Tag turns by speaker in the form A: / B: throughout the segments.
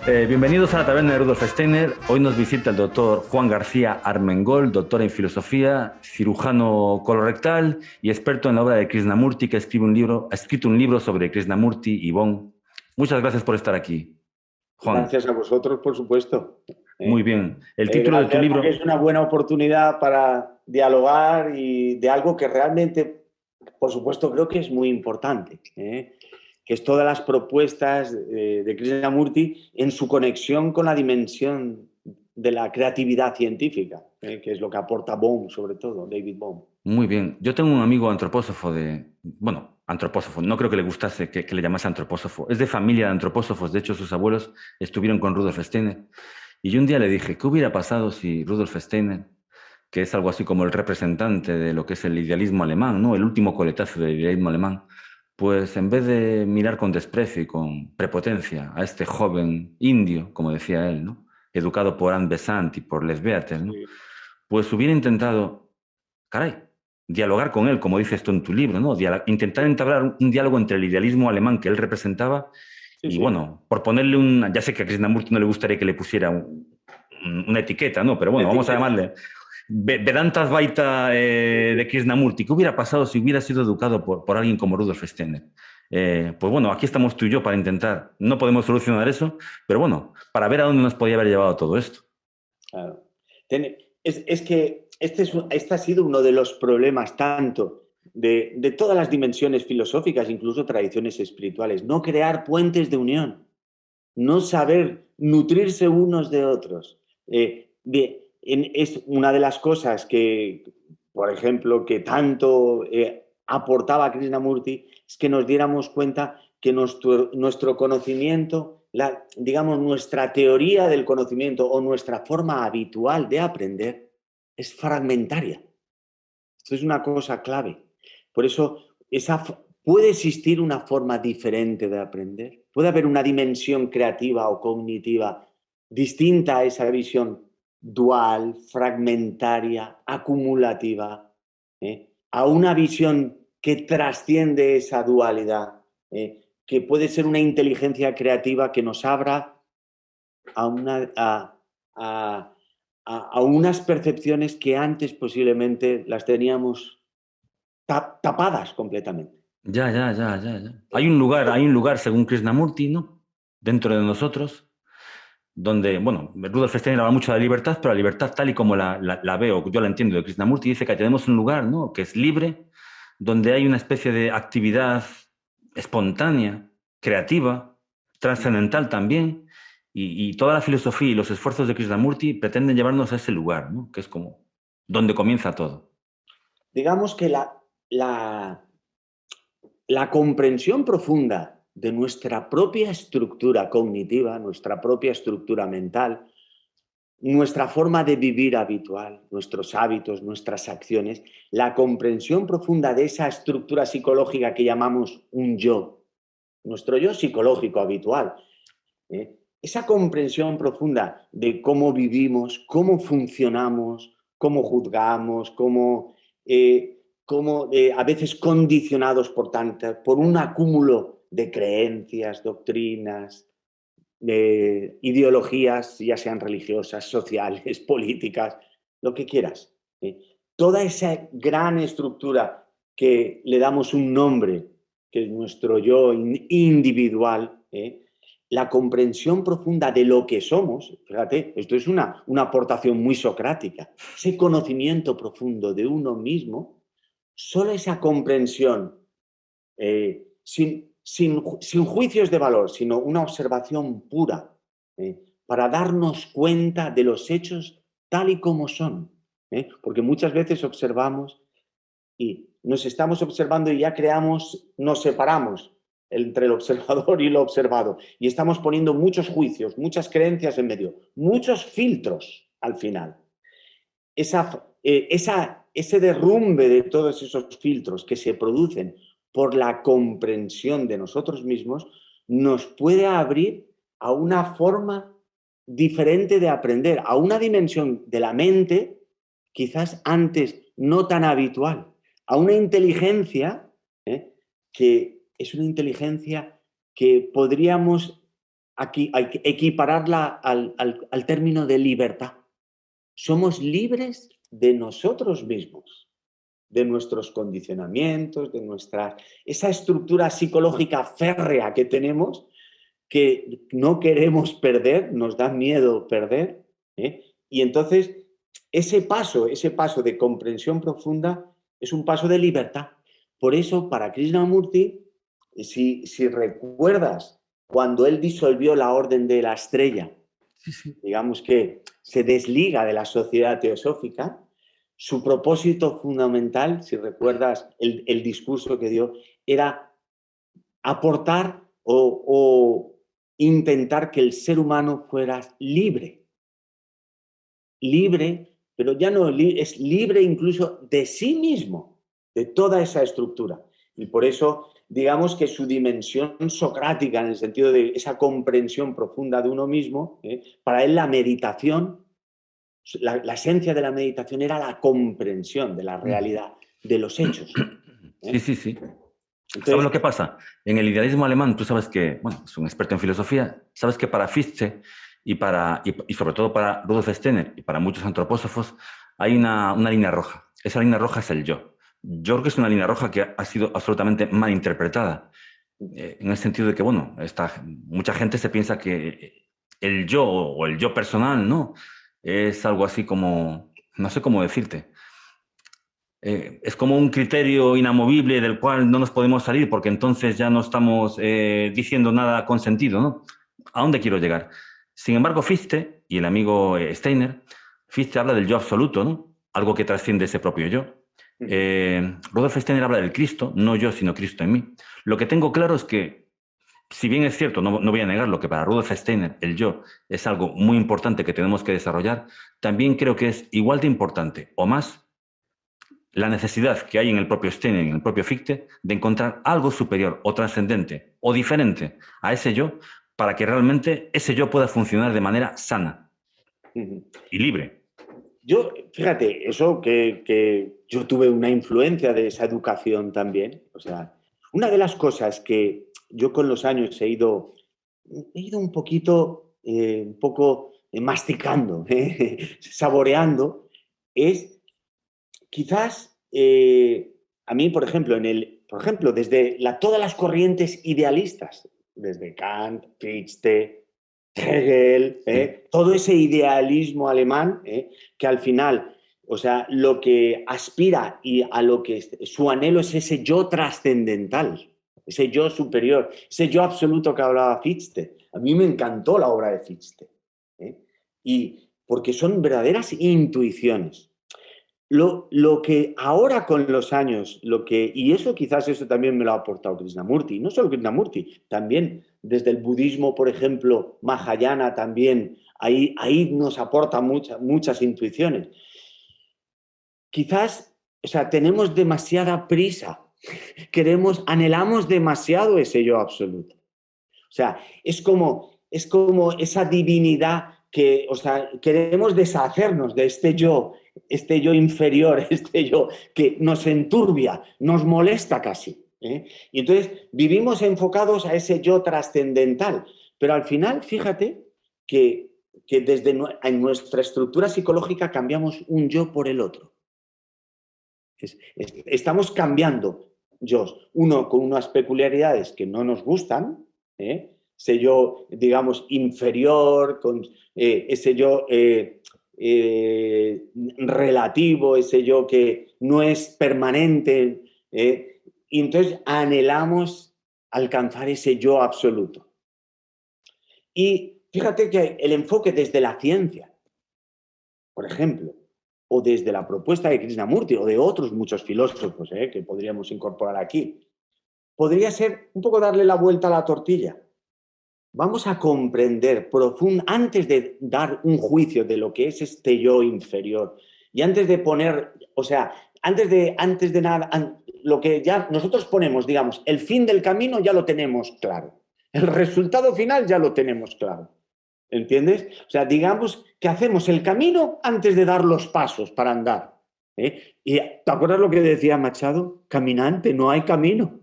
A: Bienvenidos a la taberna de Rudolf Steiner. Hoy nos visita el doctor Juan García Armengol, doctor en filosofía, cirujano colorectal y experto en la obra de Krishnamurti, que ha escrito un libro sobre Krishnamurti y Bon. Muchas gracias por estar aquí, Juan.
B: Gracias a vosotros, por supuesto.
A: Muy bien. El título de tu
B: Gracias porque
A: libro...
B: es una buena oportunidad para dialogar y de algo que realmente, por supuesto, creo que es muy importante, que es todas las propuestas de Krishnamurti en su conexión con la dimensión de la creatividad científica, que es lo que aporta Bohm, sobre todo, David Bohm.
A: Muy bien. Yo tengo un amigo antropósofo bueno, antropósofo, no creo que le gustase que le llamase antropósofo. Es de familia de antropósofos, de hecho sus abuelos estuvieron con Rudolf Steiner. Y yo un día le dije, ¿qué hubiera pasado si Rudolf Steiner, que es algo así como el representante de lo que es el idealismo alemán, ¿no? El último coletazo del idealismo alemán, pues en vez de mirar con desprecio y con prepotencia a este joven indio, como decía él, ¿no? Educado por Anne Besant y por Les Beater, ¿no?
B: Sí,
A: Pues hubiera intentado, caray, dialogar con él, como dices tú en tu libro, ¿no? Intentar entablar un diálogo entre el idealismo alemán que él representaba
B: sí,
A: y,
B: sí.
A: bueno, por ponerle ya sé que a Krishnamurti no le gustaría que le pusiera una etiqueta, ¿no? Pero bueno, vamos a
B: Etiqueta.
A: llamarle Vedanta Advaita de Krishnamurti. ¿Qué hubiera pasado si hubiera sido educado por alguien como Rudolf Steiner? Pues bueno, aquí estamos tú y yo para intentar. No podemos solucionar eso, pero bueno, para ver a dónde nos podía haber llevado todo esto.
B: Claro. Es que este ha sido uno de los problemas tanto de todas las dimensiones filosóficas, incluso tradiciones espirituales. No crear puentes de unión, no saber nutrirse unos de otros. Es una de las cosas que, por ejemplo, que tanto aportaba Krishnamurti, es que nos diéramos cuenta que nuestro conocimiento, digamos, nuestra teoría del conocimiento o nuestra forma habitual de aprender es fragmentaria. Esto es una cosa clave. Por eso, puede existir una forma diferente de aprender. Puede haber una dimensión creativa o cognitiva distinta a esa visión dual, fragmentaria, acumulativa, a una visión que trasciende esa dualidad, que puede ser una inteligencia creativa que nos abra a, una, a unas percepciones que antes posiblemente las teníamos tapadas completamente.
A: Ya. Hay un lugar, según Krishnamurti, ¿no? Dentro de nosotros, donde, bueno, Rudolf Steiner habla mucho de la libertad, pero la libertad tal y como la veo, yo la entiendo de Krishnamurti, dice que tenemos un lugar, ¿no? Que es libre, donde hay una especie de actividad espontánea, creativa, trascendental también, y toda la filosofía y los esfuerzos de Krishnamurti pretenden llevarnos a ese lugar, ¿no? Que es como donde comienza todo.
B: Digamos que la comprensión profunda de nuestra propia estructura cognitiva, nuestra propia estructura mental, nuestra forma de vivir habitual, nuestros hábitos, nuestras acciones, la comprensión profunda de esa estructura psicológica que llamamos un yo, nuestro yo psicológico habitual, esa comprensión profunda de cómo vivimos, cómo funcionamos, cómo juzgamos, a veces condicionados por un acúmulo de creencias, doctrinas, de ideologías, ya sean religiosas, sociales, políticas, lo que quieras. Toda esa gran estructura que le damos un nombre, que es nuestro yo individual, la comprensión profunda de lo que somos, fíjate, esto es una aportación muy socrática, ese conocimiento profundo de uno mismo, solo esa comprensión sin juicios de valor, sino una observación pura, para darnos cuenta de los hechos tal y como son. Porque muchas veces observamos y nos estamos observando y ya nos separamos entre el observador y lo observado. Y estamos poniendo muchos juicios, muchas creencias en medio, muchos filtros al final. Ese derrumbe de todos esos filtros que se producen por la comprensión de nosotros mismos nos puede abrir a una forma diferente de aprender, a una dimensión de la mente quizás antes no tan habitual, a una inteligencia que es una inteligencia que podríamos aquí, hay que equipararla al término de libertad. Somos libres de nosotros mismos, de nuestros condicionamientos, de esa estructura psicológica férrea que tenemos, que no queremos perder, nos da miedo perder, ¿eh? Y entonces ese paso de comprensión profunda es un paso de libertad. Por eso, para Krishnamurti, si recuerdas, cuando él disolvió la Orden de la Estrella,
A: Sí, sí.
B: digamos que se desliga de la sociedad teosófica, su propósito fundamental, si recuerdas el discurso que dio, era aportar o intentar que el ser humano fuera libre. Libre, pero ya no es libre incluso de sí mismo, de toda esa estructura. Y por eso, digamos que su dimensión socrática, en el sentido de esa comprensión profunda de uno mismo, para él la meditación, la esencia de la meditación era la comprensión de la realidad, de los hechos.
A: Sí, sí, sí. ¿Sabes lo
B: Entonces,
A: que pasa? En el idealismo alemán, tú sabes que, bueno, es un experto en filosofía, sabes que para Fichte y sobre todo para Rudolf Steiner y para muchos antropósofos hay una línea roja. Esa línea roja es el yo. Yo creo que es una línea roja que ha sido absolutamente mal interpretada, en el sentido de que, bueno, mucha gente se piensa que el yo o el yo personal, ¿no? Es algo así como, no sé cómo decirte, es como un criterio inamovible del cual no nos podemos salir porque entonces ya no estamos diciendo nada con sentido, ¿no? ¿A dónde quiero llegar? Sin embargo, Fichte y el amigo Steiner, Fichte habla del yo absoluto, ¿no? Algo que trasciende ese propio yo. Rudolf Steiner habla del Cristo, no yo, sino Cristo en mí. Lo que tengo claro es que, si bien es cierto, no voy a negarlo, que para Rudolf Steiner el yo es algo muy importante que tenemos que desarrollar, también creo que es igual de importante o más la necesidad que hay en el propio Steiner, en el propio Fichte, de encontrar algo superior o trascendente o diferente a ese yo para que realmente ese yo pueda funcionar de manera sana y libre.
B: yo, fíjate, eso que yo tuve una influencia de esa educación también. O sea, una de las cosas que yo con los años he ido un poco masticando, saboreando, es quizás a mí, por ejemplo, desde todas las corrientes idealistas, desde Kant, Fichte, Hegel,
A: Sí,
B: todo ese idealismo alemán, que al final, o sea, lo que aspira y a lo que su anhelo es ese yo trascendental, ese yo superior, ese yo absoluto que hablaba Fichte. A mí me encantó la obra de Fichte, ¿eh? Y porque son verdaderas intuiciones. Lo que ahora con los años, y eso también me lo ha aportado Krishnamurti, no solo Krishnamurti, también desde el budismo, por ejemplo, Mahayana también, ahí nos aporta muchas intuiciones. Quizás, o sea, tenemos demasiada prisa, anhelamos demasiado ese yo absoluto. O sea, es como esa divinidad que, o sea, queremos deshacernos de este yo inferior, este yo que nos enturbia, nos molesta casi, ¿eh? Y entonces vivimos enfocados a ese yo trascendental, pero al final, fíjate que en nuestra estructura psicológica cambiamos un yo por el otro. Estamos cambiando yo, uno con unas peculiaridades que no nos gustan, ese yo, digamos, inferior, con ese yo relativo, ese yo que no es permanente, y entonces anhelamos alcanzar ese yo absoluto. Y fíjate que el enfoque desde la ciencia, por ejemplo, o desde la propuesta de Krishnamurti o de otros muchos filósofos que podríamos incorporar aquí, podría ser un poco darle la vuelta a la tortilla. Vamos a comprender antes de dar un juicio de lo que es este yo inferior y antes de poner, o sea, antes de nada, lo que ya nosotros ponemos, digamos, el fin del camino ya lo tenemos claro, el resultado final ya lo tenemos claro. ¿Entiendes? O sea, digamos que hacemos el camino antes de dar los pasos para andar. ¿Y te acuerdas lo que decía Machado? Caminante, no hay camino.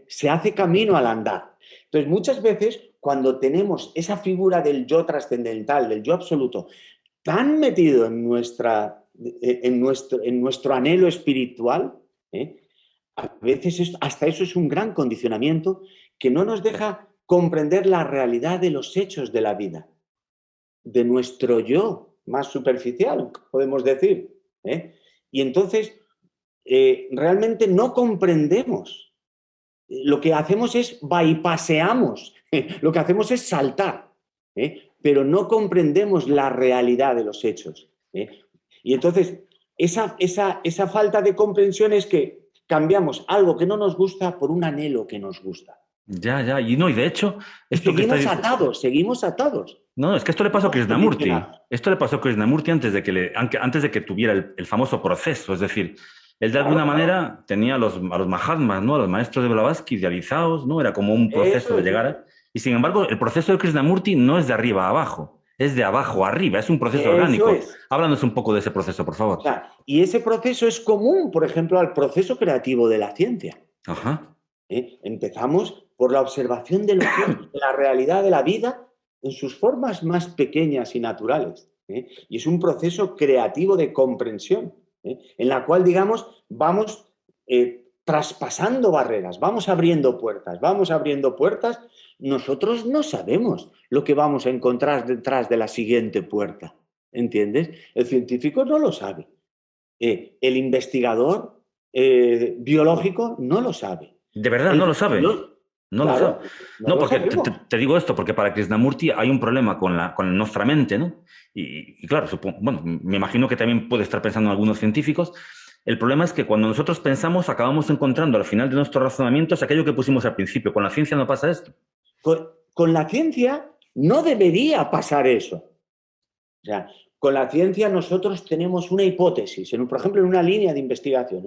B: Se hace camino al andar. Entonces, muchas veces, cuando tenemos esa figura del yo trascendental, del yo absoluto, tan metido en nuestro anhelo espiritual, ¿eh? A veces hasta eso es un gran condicionamiento que no nos deja comprender la realidad de los hechos de la vida, de nuestro yo más superficial, podemos decir. ¿Eh? Y entonces, realmente no comprendemos. Lo que hacemos es bypaseamos, lo que hacemos es saltar, pero no comprendemos la realidad de los hechos. Y entonces, esa falta de comprensión es que cambiamos algo que no nos gusta por un anhelo que nos gusta.
A: Ya, ya. Y no, y de hecho,
B: Y
A: esto que
B: seguimos
A: estáis...
B: atados, seguimos atados.
A: No, es que esto le pasó a
B: Estamos
A: Krishnamurti.
B: condicionados.
A: Esto le pasó a Krishnamurti antes de que tuviera el famoso proceso. Es decir, él de
B: Claro,
A: alguna
B: claro.
A: manera tenía a los Mahatmas, ¿no? A los maestros de Blavatsky idealizados, ¿no? Era como un proceso
B: Eso
A: de
B: es.
A: llegar a... Y sin embargo, el proceso de Krishnamurti no es de arriba a abajo, es de abajo a arriba, es un proceso
B: Eso
A: orgánico.
B: es.
A: Háblanos un poco de ese proceso, por
B: O
A: favor.
B: sea, y ese proceso es común, por ejemplo, al proceso creativo de la ciencia.
A: Ajá.
B: Empezamos por la observación de los hechos, de la realidad de la vida en sus formas más pequeñas y naturales. Y es un proceso creativo de comprensión, en la cual, digamos, vamos traspasando barreras, vamos abriendo puertas, vamos abriendo puertas. Nosotros no sabemos lo que vamos a encontrar detrás de la siguiente puerta, ¿entiendes? El científico no lo sabe. El investigador biológico no lo sabe.
A: De verdad, no
B: El
A: lo sabe.
B: filósofo,
A: No lo sabe.
B: claro, no
A: No,
B: lo
A: porque
B: sabemos.
A: te digo esto, porque para Krishnamurti hay un problema con nuestra mente, ¿no? Y claro, bueno, me imagino que también puede estar pensando en algunos científicos. El problema es que cuando nosotros pensamos, acabamos encontrando al final de nuestros razonamientos aquello que pusimos al principio. Con la ciencia no pasa esto.
B: Con la ciencia no debería pasar eso. O sea, con la ciencia nosotros tenemos una hipótesis, por ejemplo, en una línea de investigación,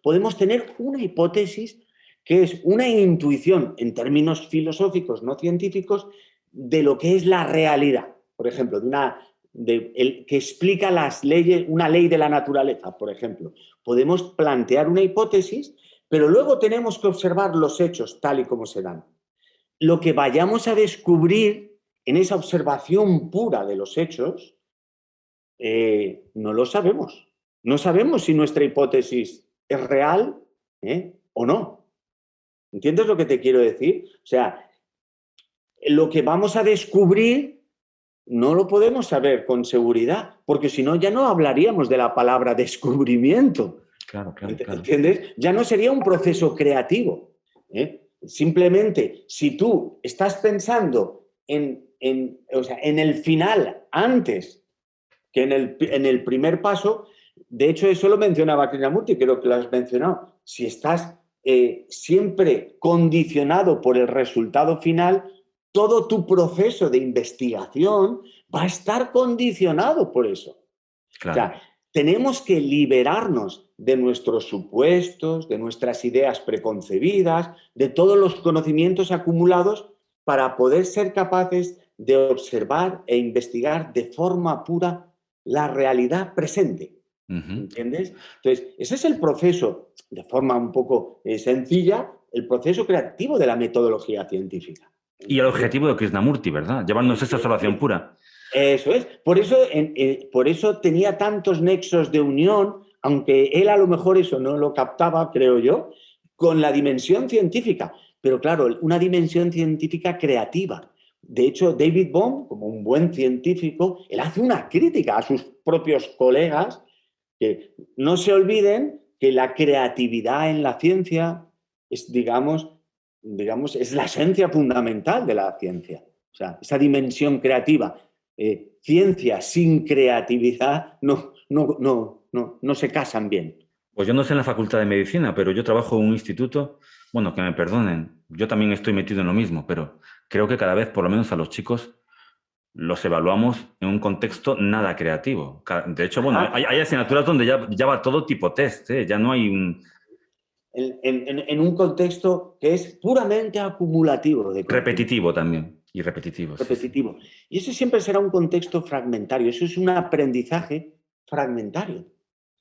B: podemos tener una hipótesis que es una intuición en términos filosóficos, no científicos, de lo que es la realidad. Por ejemplo, que explica las leyes, una ley de la naturaleza, por ejemplo. Podemos plantear una hipótesis, pero luego tenemos que observar los hechos tal y como se dan. Lo que vayamos a descubrir en esa observación pura de los hechos, no lo sabemos. No sabemos si nuestra hipótesis es real o no. ¿Entiendes lo que te quiero decir? O sea, lo que vamos a descubrir no lo podemos saber con seguridad, porque si no ya no hablaríamos de la palabra descubrimiento.
A: Claro, claro, claro.
B: ¿Entiendes? Ya no sería un proceso creativo. Simplemente, si tú estás pensando o sea, en el final antes que en el primer paso, de hecho eso lo mencionaba Krishnamurti, creo que lo has mencionado, si estás siempre condicionado por el resultado final, todo tu proceso de investigación va a estar condicionado por eso. O
A: Claro.
B: sea, tenemos que liberarnos de nuestros supuestos, de nuestras ideas preconcebidas, de todos los conocimientos acumulados para poder ser capaces de observar e investigar de forma pura la realidad presente. ¿Entiendes? Entonces, ese es el proceso, de forma un poco sencilla, el proceso creativo de la metodología científica. ¿Entiendes?
A: Y el objetivo de Krishnamurti, ¿verdad? Llevarnos esa observación pura.
B: Eso es. Por eso tenía tantos nexos de unión, aunque él a lo mejor eso no lo captaba, creo yo, con la dimensión científica. Pero claro, una dimensión científica creativa. De hecho, David Bohm, como un buen científico, él hace una crítica a sus propios colegas que no se olviden que la creatividad en la ciencia es, digamos, es la esencia fundamental de la ciencia. O sea, esa dimensión creativa. Ciencia sin creatividad no se casan bien.
A: Pues yo no sé en la Facultad de Medicina, pero yo trabajo en un instituto, bueno, que me perdonen, yo también estoy metido en lo mismo, pero creo que cada vez, por lo menos a los chicos, los evaluamos en un contexto nada creativo. De hecho, bueno, hay asignaturas donde ya va todo tipo test, ¿eh? Ya no hay un...
B: En un contexto que es puramente acumulativo de
A: repetitivo también, y repetitivo, sí, sí.
B: repetitivo. Y ese siempre será un contexto fragmentario, eso es un aprendizaje fragmentario.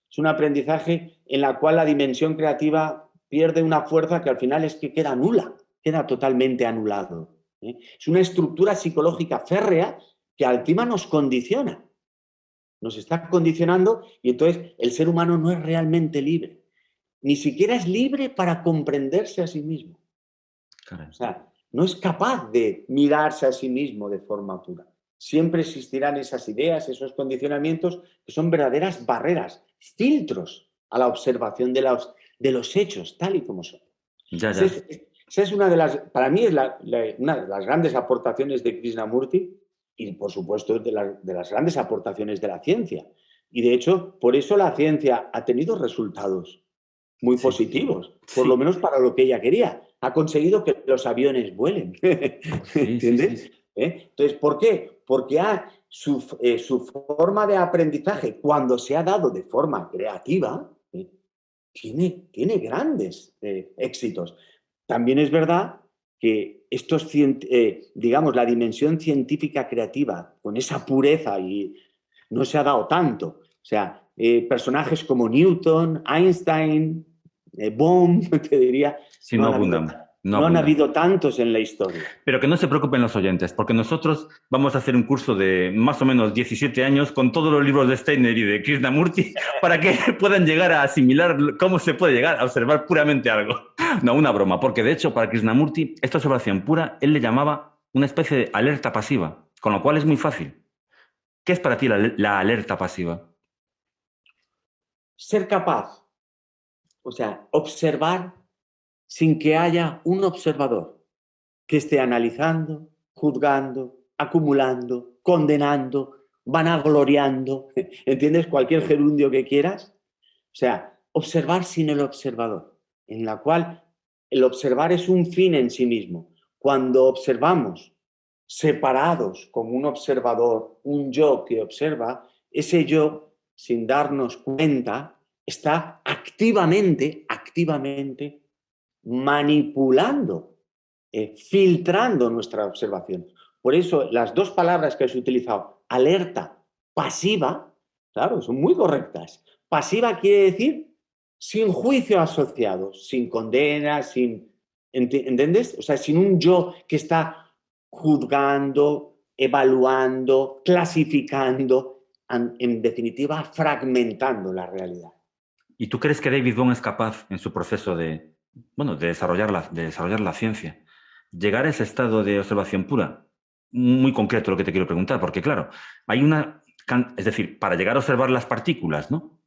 B: Es un aprendizaje en la cual la dimensión creativa pierde una fuerza que al final es que queda nula. queda totalmente anulado. Es una estructura psicológica férrea que al clima nos condiciona. Nos está condicionando y entonces el ser humano no es realmente libre. Ni siquiera es libre para comprenderse a sí mismo.
A: Caray.
B: O sea, no es capaz de mirarse a sí mismo de forma pura. Siempre existirán esas ideas, esos condicionamientos que son verdaderas barreras, filtros a la observación de los hechos tal y como son.
A: Ya,
B: Esa
A: ya.
B: es una de las, para mí es una de las grandes aportaciones de Krishnamurti y por supuesto de las grandes aportaciones de la ciencia. Y de hecho, por eso la ciencia ha tenido resultados muy
A: Sí,
B: positivos, por lo
A: sí,
B: menos para lo que ella quería. Ha conseguido que los aviones vuelen.
A: sí, sí, sí.
B: ¿Entiendes? Entonces, ¿por qué? Porque su forma de aprendizaje, cuando se ha dado de forma creativa, tiene grandes éxitos. También es verdad que digamos, la dimensión científica creativa, con esa pureza, y no se ha dado tanto. O sea, personajes como Newton, Einstein, Bohm, te diría,
A: Sí, no abundan, no
B: no han
A: abundan.
B: habido tantos en la historia.
A: Pero que no se preocupen los oyentes, porque nosotros vamos a hacer un curso de más o menos 17 años con todos los libros de Steiner y de Krishnamurti para que puedan llegar a asimilar cómo se puede llegar a observar puramente algo. No, una broma, porque de hecho para Krishnamurti esta observación pura él le llamaba una especie de alerta pasiva, con lo cual es muy fácil. ¿Qué es para ti la alerta pasiva?
B: Ser capaz, o sea, observar sin que haya un observador que esté analizando, juzgando, acumulando, condenando, vanagloriando, ¿entiendes? Cualquier gerundio que quieras. O sea, observar sin el observador, en la cual el observar es un fin en sí mismo. Cuando observamos separados como un observador, un yo que observa, ese yo, sin darnos cuenta, está activamente manipulando, filtrando nuestra observación. Por eso las dos palabras que has utilizado, alerta, pasiva, claro, son muy correctas. Pasiva quiere decir sin juicio asociado, sin condena, sin... ¿Entiendes? O sea, sin un yo que está juzgando, evaluando, clasificando, en definitiva, fragmentando la realidad.
A: ¿Y tú crees que David Bohm es capaz en su proceso de, bueno, de desarrollar la ciencia, llegar a ese estado de observación pura? Muy concreto lo que te quiero preguntar, porque claro, hay es decir, para llegar a observar las partículas, ¿no?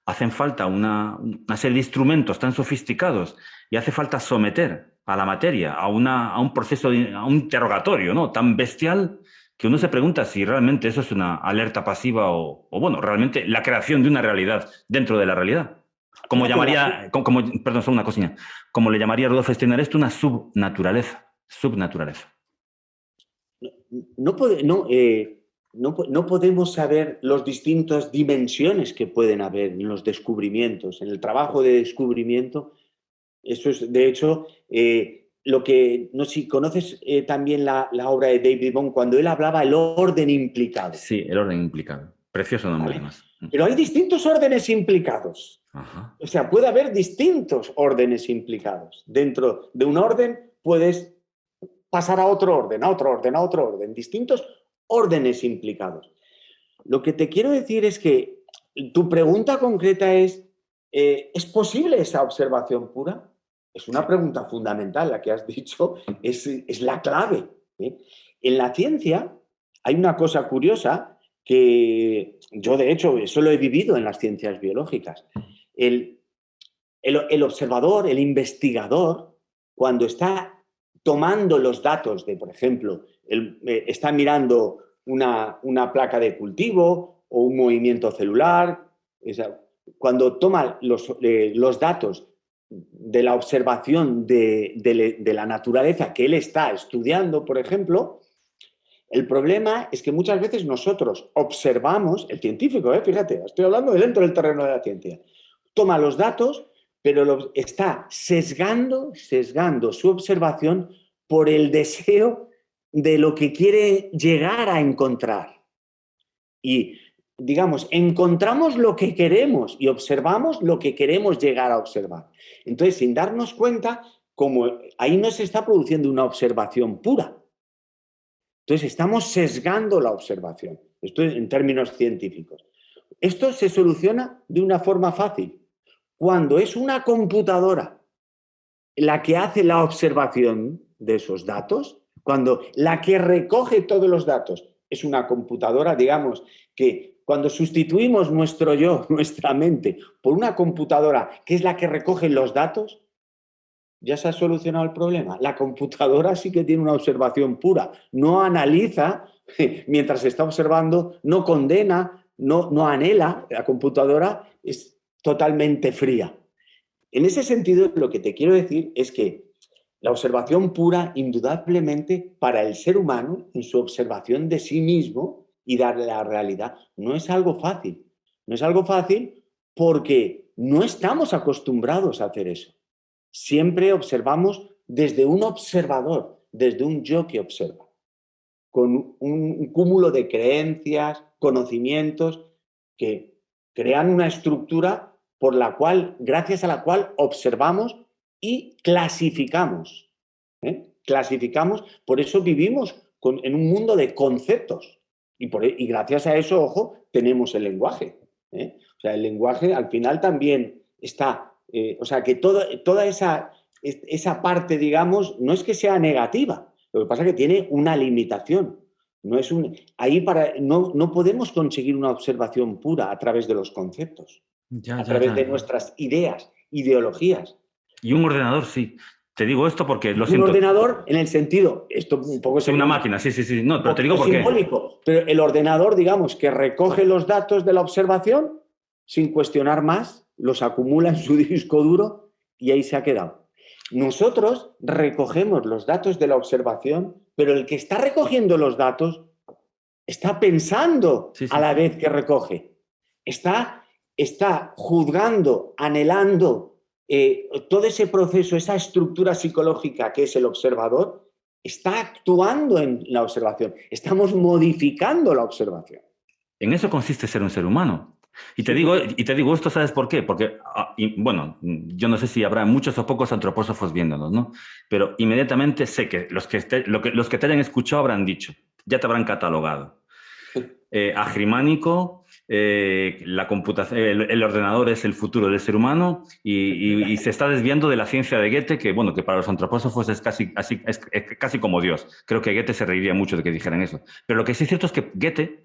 A: Hacen falta una serie de instrumentos tan sofisticados y hace falta someter a la materia a un proceso, a un interrogatorio, ¿no? Tan bestial que uno se pregunta si realmente eso es una alerta pasiva o bueno, realmente la creación de una realidad dentro de la realidad. Como
B: Fíjate,
A: llamaría, perdón, solo una cosilla, como le llamaría Rudolf Steiner, esto una subnaturaleza, subnaturaleza.
B: No podemos saber las distintas dimensiones que pueden haber en los descubrimientos, en el trabajo de descubrimiento. Eso es, de hecho, lo que, no sé si conoces también la obra de David Bohm, cuando él hablaba del orden implicado,
A: Sí, el orden implicado. Precioso nombre,
B: ¿vale?
A: además.
B: Pero hay distintos órdenes implicados.
A: Ajá.
B: O sea, puede haber distintos órdenes implicados. Dentro de un orden puedes pasar a otro orden, a otro orden, a otro orden, distintos órdenes implicados. Lo que te quiero decir es que tu pregunta concreta ¿es posible esa observación pura? Es una pregunta fundamental, la que has dicho, es la clave. ¿Eh? En la ciencia hay una cosa curiosa que yo, de hecho, eso lo he vivido en las ciencias biológicas. El, el observador, el investigador, cuando está tomando los datos de, por ejemplo, está mirando una placa de cultivo o un movimiento celular, cuando toma los datos de la observación de la naturaleza que él está estudiando, por ejemplo, el problema es que muchas veces nosotros observamos, el científico, fíjate, estoy hablando dentro del terreno de la ciencia, toma los datos, pero está sesgando su observación por el deseo de lo que quiere llegar a encontrar. Y, digamos, encontramos lo que queremos y observamos lo que queremos llegar a observar. Entonces, sin darnos cuenta, como ahí no se está produciendo una observación pura. Entonces estamos sesgando la observación. Esto es en términos científicos. Esto se soluciona de una forma fácil. Cuando es una computadora la que hace la observación de esos datos, cuando la que recoge todos los datos es una computadora, digamos que cuando sustituimos nuestro yo, nuestra mente, por una computadora que es la que recoge los datos, ya se ha solucionado el problema. La computadora sí que tiene una observación pura, no analiza mientras está observando, no condena, no anhela. La computadora es totalmente fría. En ese sentido, lo que te quiero decir es que la observación pura, indudablemente, para el ser humano, en su observación de sí mismo y de la realidad, no es algo fácil. No es algo fácil porque no estamos acostumbrados a hacer eso. Siempre observamos desde un observador, desde un yo que observa, con un cúmulo de creencias, conocimientos que crean una estructura por la cual, gracias a la cual observamos y clasificamos. Clasificamos, por eso vivimos en un mundo de conceptos. Y gracias a eso, ojo, tenemos el lenguaje. O sea, el lenguaje al final también está... o sea, que toda esa parte, digamos, no es que sea negativa, lo que pasa es que tiene una limitación. No podemos conseguir una observación pura a través de los conceptos,
A: Ya,
B: a
A: ya,
B: través de
A: ya.
B: nuestras ideas, ideologías.
A: Y un ordenador, sí. Te digo esto porque lo
B: Un
A: siento.
B: ordenador, en el sentido, esto un poco
A: Soy
B: sería
A: una máquina, sí, sí, sí. No,
B: un
A: pero te digo
B: poquito
A: por qué.
B: simbólico, pero el ordenador, digamos, que recoge los datos de la observación sin cuestionar más, los acumula en su disco duro y ahí se ha quedado. Nosotros recogemos los datos de la observación, pero el que está recogiendo los datos está pensando
A: Sí,
B: a
A: sí,
B: la
A: sí.
B: vez que recoge. Está juzgando, anhelando todo ese proceso, esa estructura psicológica que es el observador, está actuando en la observación. Estamos modificando la observación.
A: En eso consiste ser un ser humano.
B: Sí, sí.
A: Y te digo esto, ¿sabes por qué? Porque, bueno, yo no sé si habrá muchos o pocos antropósofos viéndonos, ¿no? Pero inmediatamente sé que los que te hayan escuchado habrán dicho, ya te habrán catalogado. Agrimánico, la computación, el ordenador es el futuro del ser humano y se está desviando de la ciencia de Goethe, que, bueno, que para los antropósofos es es casi como Dios. Creo que Goethe se reiría mucho de que dijeran eso. Pero lo que sí es cierto es que Goethe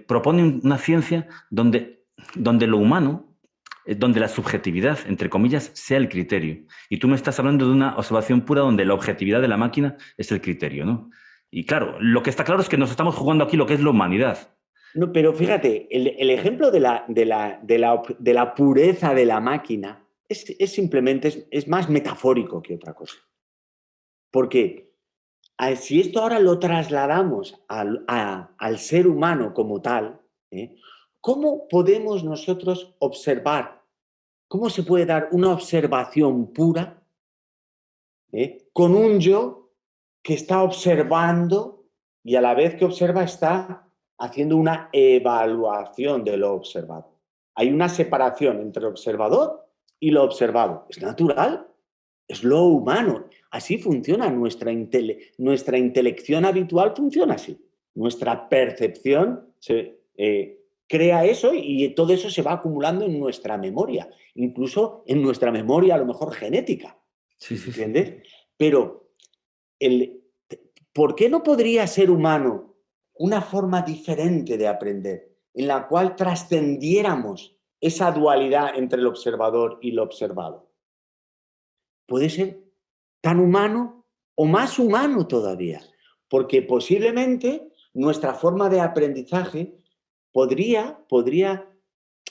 A: propone una ciencia donde lo humano, donde la subjetividad, entre comillas, sea el criterio. Y tú me estás hablando de una observación pura donde la objetividad de la máquina es el criterio, ¿no? Y claro, lo que está claro es que nos estamos jugando aquí lo que es la humanidad.
B: No, pero fíjate, el ejemplo de la pureza de la máquina es simplemente, es más metafórico que otra cosa. Porque si esto ahora lo trasladamos al ser humano como tal, ¿cómo podemos nosotros observar? ¿Cómo se puede dar una observación pura con un yo que está observando y a la vez que observa está haciendo una evaluación de lo observado? Hay una separación entre el observador y lo observado. Es natural, es lo humano. Así funciona nuestra intelección habitual, funciona así. Nuestra percepción crea eso y todo eso se va acumulando en nuestra memoria, incluso en nuestra memoria a lo mejor genética.
A: Sí, sí, sí.
B: ¿Entiendes? Pero, el, ¿por qué no podría ser humano una forma diferente de aprender en la cual trascendiéramos esa dualidad entre el observador y lo observado? Puede ser tan humano o más humano todavía, porque posiblemente nuestra forma de aprendizaje podría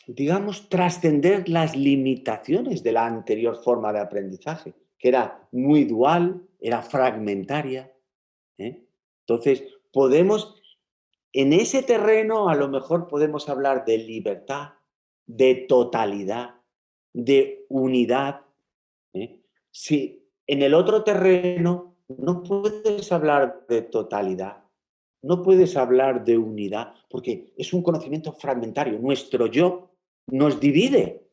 B: digamos, trascender las limitaciones de la anterior forma de aprendizaje, que era muy dual, era fragmentaria. Entonces, en ese terreno a lo mejor podemos hablar de libertad, de totalidad, de unidad. Si en el otro terreno no puedes hablar de totalidad, no puedes hablar de unidad, porque es un conocimiento fragmentario. Nuestro yo nos divide.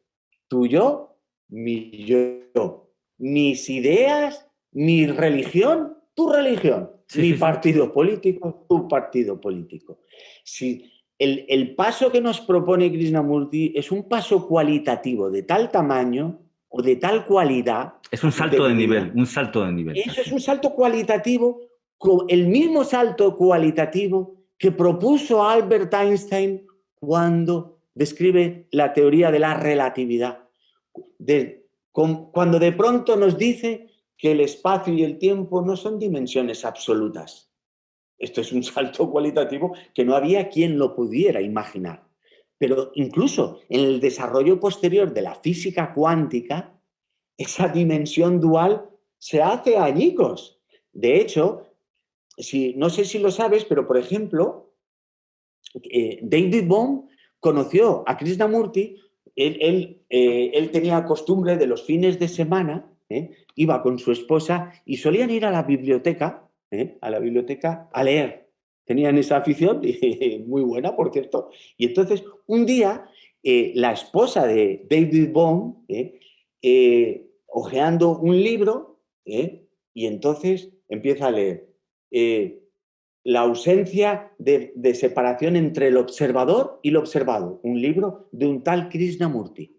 B: Tu yo, mi yo. mis ideas, mi religión, tu religión,
A: Sí,
B: mi
A: sí, sí.
B: partido político, tu partido político. Si el paso que nos propone Krishnamurti es un paso cualitativo de tal tamaño o de tal cualidad,
A: Es un
B: te
A: salto de nivel,
B: diría,
A: un salto de nivel.
B: eso es un salto cualitativo, el mismo salto cualitativo que propuso Albert Einstein cuando describe la teoría de la relatividad. Cuando de pronto nos dice que el espacio y el tiempo no son dimensiones absolutas. Esto es un salto cualitativo que no había quien lo pudiera imaginar. Pero incluso en el desarrollo posterior de la física cuántica, esa dimensión dual se hace añicos. De hecho, no sé si lo sabes, pero por ejemplo, David Bohm conoció a Krishnamurti. Él tenía costumbre de los fines de semana, iba con su esposa y solían ir a la biblioteca a leer. Tenían esa afición, muy buena, por cierto. Y entonces, un día, la esposa de David Bohm, hojeando un libro, y entonces empieza a leer. La ausencia de separación entre el observador y lo observado, un libro de un tal Krishnamurti.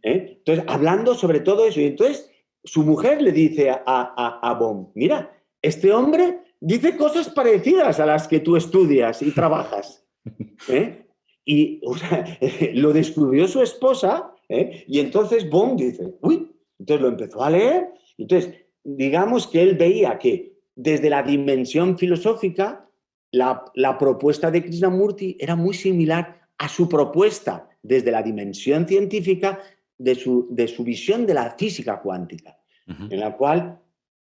B: Entonces, hablando sobre todo eso, y entonces su mujer le dice a Bohm, mira, este hombre dice cosas parecidas a las que tú estudias y trabajas. ¿Eh? Y o sea, lo descubrió su esposa, y entonces Bohm dice, uy, entonces lo empezó a leer, entonces digamos que él veía que desde la dimensión filosófica la propuesta de Krishnamurti era muy similar a su propuesta desde la dimensión científica de su visión de la física cuántica, en la cual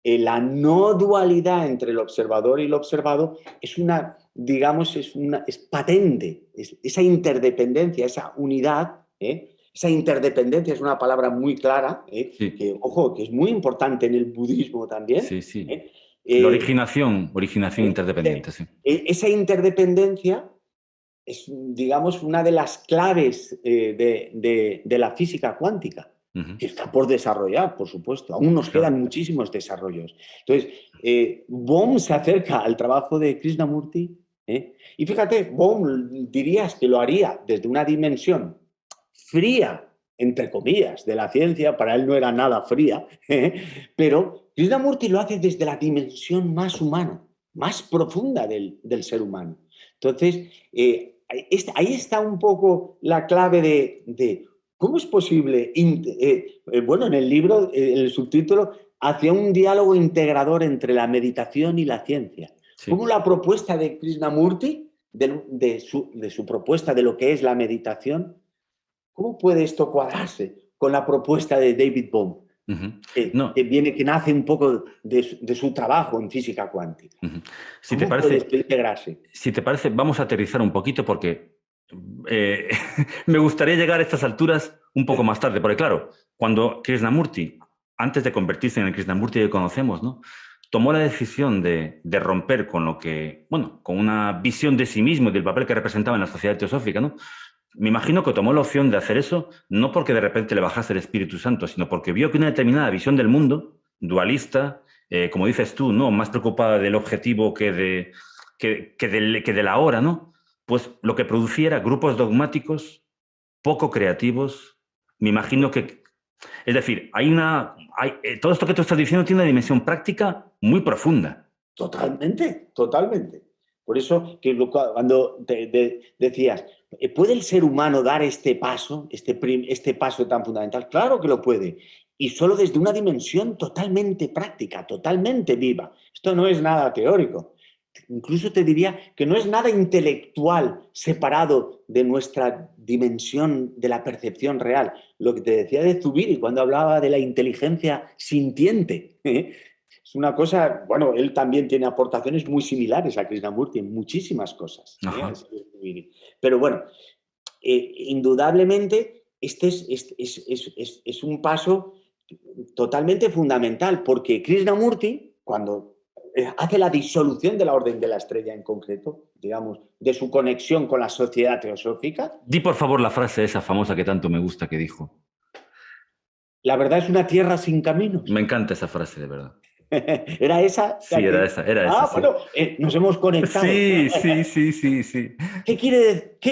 B: la no dualidad entre el observador y el observado es una, digamos, es patente, esa interdependencia, esa unidad, esa interdependencia es una palabra muy clara,
A: Sí,
B: que, ojo, que es muy importante en el budismo también.
A: sí, sí.
B: ¿Eh?
A: La
B: Eh,
A: originación interdependiente, sí.
B: esa interdependencia es, digamos, una de las claves de la física cuántica,
A: Ujú.
B: que está por desarrollar, por supuesto. Aún nos
A: Claro.
B: quedan muchísimos desarrollos. Entonces, Bohm se acerca al trabajo de Krishnamurti, y fíjate, Bohm dirías que lo haría desde una dimensión fría, entre comillas, de la ciencia, para él no era nada fría, pero Krishnamurti lo hace desde la dimensión más humana, más profunda del ser humano. Entonces, ahí está un poco la clave de cómo es posible, bueno, en el libro, el subtítulo, hacia un diálogo integrador entre la meditación y la ciencia.
A: Sí.
B: Cómo la propuesta de Krishnamurti, de su propuesta de lo que es la meditación, ¿cómo puede esto cuadrarse con la propuesta de David Bohm,
A: Ujú. No,
B: que nace un poco de su trabajo en física cuántica?
A: ujú. Si te
B: ¿Cómo puede
A: parece,
B: esto integrarse?
A: si te parece, vamos a aterrizar un poquito porque eh, me gustaría llegar a estas alturas un poco más tarde, porque claro, cuando Krishnamurti, antes de convertirse en el Krishnamurti que conocemos, ¿no? Tomó la decisión de romper con lo que, bueno, con una visión de sí mismo y del papel que representaba en la sociedad teosófica, ¿no? Me imagino que tomó la opción de hacer eso no porque de repente le bajase el Espíritu Santo, sino porque vio que una determinada visión del mundo, dualista, como dices tú, ¿no? Más preocupada del objetivo que de la hora, ¿no? Pues lo que producía era grupos dogmáticos poco creativos. Me imagino que, es decir, todo esto que tú estás diciendo tiene una dimensión práctica muy profunda.
B: Totalmente, totalmente. Por eso que cuando decías, ¿puede el ser humano dar este paso, este paso tan fundamental? Claro que lo puede. Y solo desde una dimensión totalmente práctica, totalmente viva. Esto no es nada teórico. Incluso te diría que no es nada intelectual separado de nuestra dimensión de la percepción real. Lo que te decía de Zubiri cuando hablaba de la inteligencia sintiente. Es una cosa, bueno, él también tiene aportaciones muy similares a Krishnamurti en muchísimas cosas.
A: Ajá.
B: Pero bueno, indudablemente este es un paso totalmente fundamental, porque Krishnamurti, cuando hace la disolución de la Orden de la Estrella en concreto, digamos, de su conexión con la sociedad teosófica,
A: Di por favor la frase esa famosa que tanto me gusta que dijo.
B: La verdad es una tierra sin caminos.
A: Me encanta esa frase, de verdad.
B: ¿Era esa?
A: Sí, era esa,
B: Ah,
A: sí.
B: bueno, nos hemos conectado.
A: Sí, sí, sí, sí, sí.
B: ¿Qué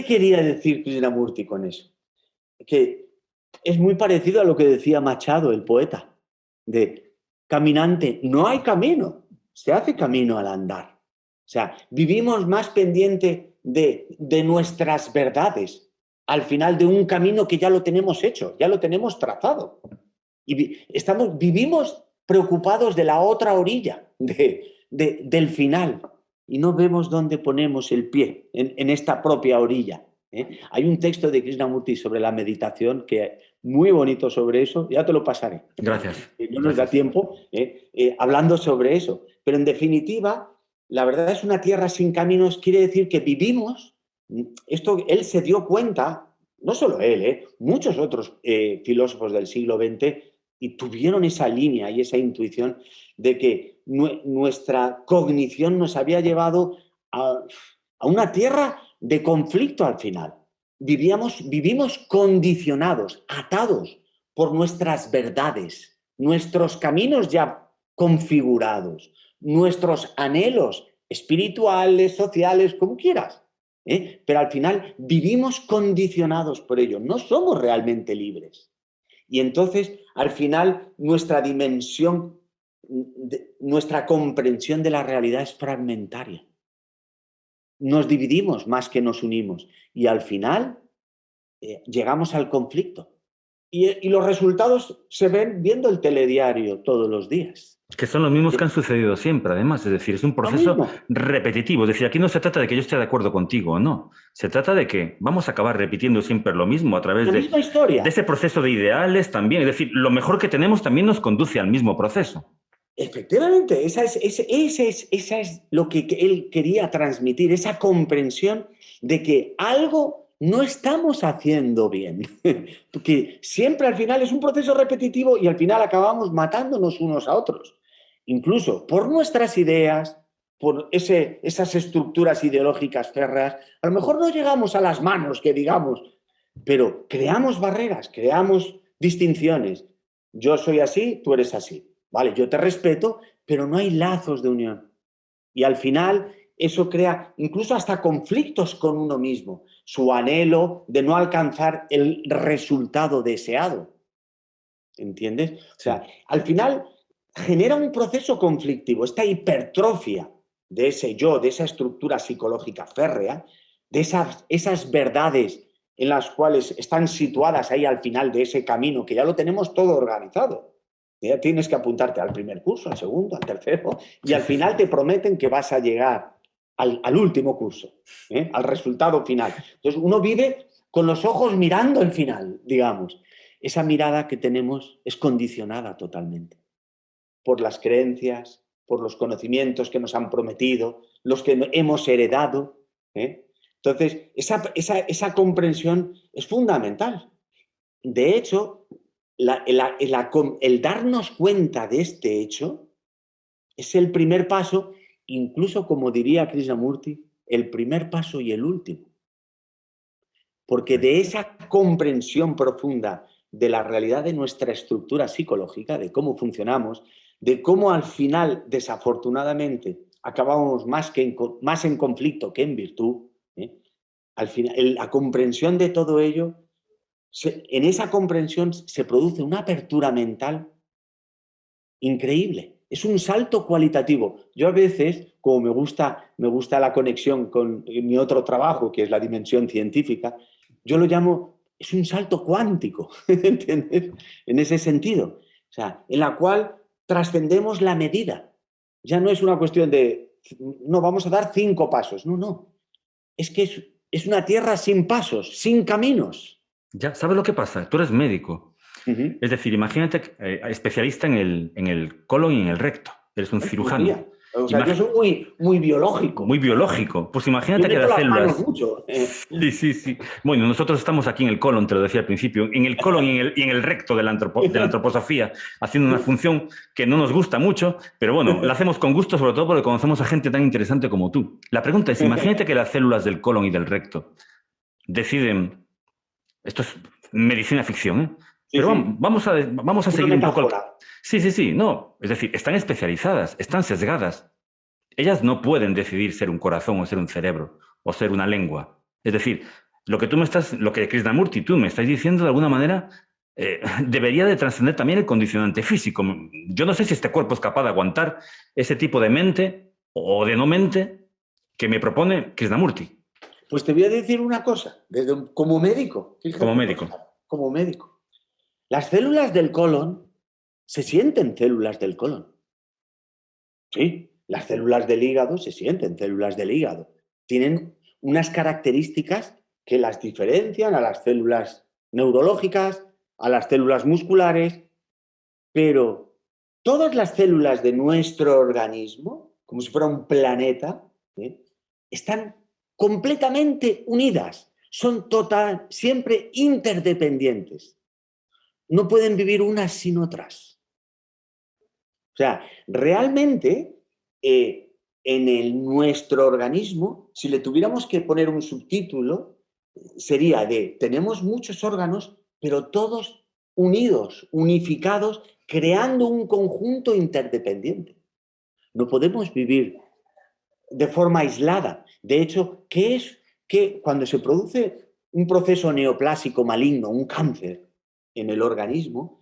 B: quería decir Krishnamurti con eso? Que es muy parecido a lo que decía Machado, el poeta, de caminante, no hay camino, se hace camino al andar. O sea, vivimos más pendiente de nuestras verdades, al final de un camino que ya lo tenemos hecho, ya lo tenemos trazado. Y vivimos preocupados de la otra orilla, del final, y no vemos dónde ponemos el pie en esta propia orilla. Hay un texto de Krishnamurti sobre la meditación que muy bonito sobre eso, ya te lo pasaré.
A: Gracias,
B: No nos da
A: gracias.
B: tiempo hablando sobre eso. Pero en definitiva, la verdad es una tierra sin caminos, quiere decir que vivimos, esto él se dio cuenta, no solo él, muchos otros filósofos del siglo XX y tuvieron esa línea y esa intuición de que nuestra cognición nos había llevado a una tierra de conflicto al final. Vivimos condicionados, atados por nuestras verdades, nuestros caminos ya configurados, nuestros anhelos espirituales, sociales, como quieras. Pero al final vivimos condicionados por ello, no somos realmente libres. Y entonces, al final, nuestra dimensión, nuestra comprensión de la realidad es fragmentaria. Nos dividimos más que nos unimos. Y al final, llegamos al conflicto. Y los resultados se ven viendo el telediario todos los días.
A: Que son los mismos que han sucedido siempre, además. Es decir, es un
B: Lo
A: proceso
B: mismo.
A: repetitivo. Es decir, aquí no se trata de que yo esté de acuerdo contigo o no. Se trata de que vamos a acabar repitiendo siempre lo mismo a través
B: La misma historia.
A: de ese proceso de ideales también. Es decir, lo mejor que tenemos también nos conduce al mismo proceso.
B: Efectivamente, esa es lo que él quería transmitir, esa comprensión de que algo no estamos haciendo bien. Porque siempre al final es un proceso repetitivo y al final acabamos matándonos unos a otros. Incluso por nuestras ideas, por esas estructuras ideológicas férreas, a lo mejor no llegamos a las manos, que digamos, pero creamos barreras, creamos distinciones. Yo soy así, tú eres así. Vale, yo te respeto, pero no hay lazos de unión. Y al final eso crea incluso hasta conflictos con uno mismo, su anhelo de no alcanzar el resultado deseado. ¿Entiendes? O sea, al final genera un proceso conflictivo, esta hipertrofia de ese yo, de esa estructura psicológica férrea, de esas verdades en las cuales están situadas ahí al final de ese camino, que ya lo tenemos todo organizado. Ya tienes que apuntarte al primer curso, al segundo, al tercero, y al final te prometen que vas a llegar al último curso, al resultado final. Entonces uno vive con los ojos mirando el final, digamos. Esa mirada que tenemos es condicionada totalmente por las creencias, por los conocimientos que nos han prometido, los que hemos heredado. Entonces, esa comprensión es fundamental. De hecho, el darnos cuenta de este hecho es el primer paso, incluso como diría Krishnamurti, el primer paso y el último. Porque de esa comprensión profunda de la realidad de nuestra estructura psicológica, de cómo funcionamos, de cómo al final, desafortunadamente, acabamos más en conflicto que en virtud, al final, la comprensión de todo ello, en esa comprensión se produce una apertura mental increíble. Es un salto cualitativo. Yo a veces, como me gusta la conexión con mi otro trabajo, que es la dimensión científica, yo lo llamo, es un salto cuántico, ¿entiendes? En ese sentido. O sea, en la cual trascendemos la medida. Ya no es una cuestión de, no, vamos a dar 5 pasos. No, no. Es que es una tierra sin pasos, sin caminos.
A: Ya, ¿sabes lo que pasa? Tú eres médico.
B: Uh-huh.
A: Es decir, imagínate, especialista en el colon y en el recto. Eres un
B: Ay,
A: cirujano.
B: o sea, yo soy muy
A: Muy
B: biológico.
A: biológico. Pues
B: Yo
A: imagínate que
B: meto
A: las
B: las manos
A: células...
B: mucho.
A: Sí, sí, sí. Bueno, nosotros estamos aquí en el colon, te lo decía al principio, en el colon y en el recto de de la antroposofía, haciendo una función que no nos gusta mucho, pero bueno, la hacemos con gusto, sobre todo porque conocemos a gente tan interesante como tú. La pregunta es, imagínate que las células del colon y del recto deciden, esto es medicina ficción,
B: Sí,
A: Pero
B: sí.
A: vamos a
B: Una
A: seguir un poco...
B: metáfora.
A: Sí, sí, sí, no. Es decir, están especializadas, están sesgadas. Ellas no pueden decidir ser un corazón o ser un cerebro o ser una lengua. Es decir, lo que Krishnamurti, tú me estás diciendo de alguna manera, debería de trascender también el condicionante físico. Yo no sé si este cuerpo es capaz de aguantar ese tipo de mente o de no mente que me propone Krishnamurti
B: Pues te voy a decir una cosa, como médico,
A: como
B: fíjate,
A: médico.
B: Óscar, como médico. Las células del colon se sienten células del colon. Sí, las células del hígado se sienten células del hígado. Tienen unas características que las diferencian a las células neurológicas, a las células musculares, pero todas las células de nuestro organismo, como si fuera un planeta, ¿eh? Están completamente unidas, son siempre interdependientes. No pueden vivir unas sin otras. O sea, realmente nuestro organismo, si le tuviéramos que poner un subtítulo, sería de tenemos muchos órganos, pero todos unidos, unificados, creando un conjunto interdependiente. No podemos vivir de forma aislada. De hecho, ¿qué es que cuando se produce un proceso neoplásico maligno, un cáncer en el organismo,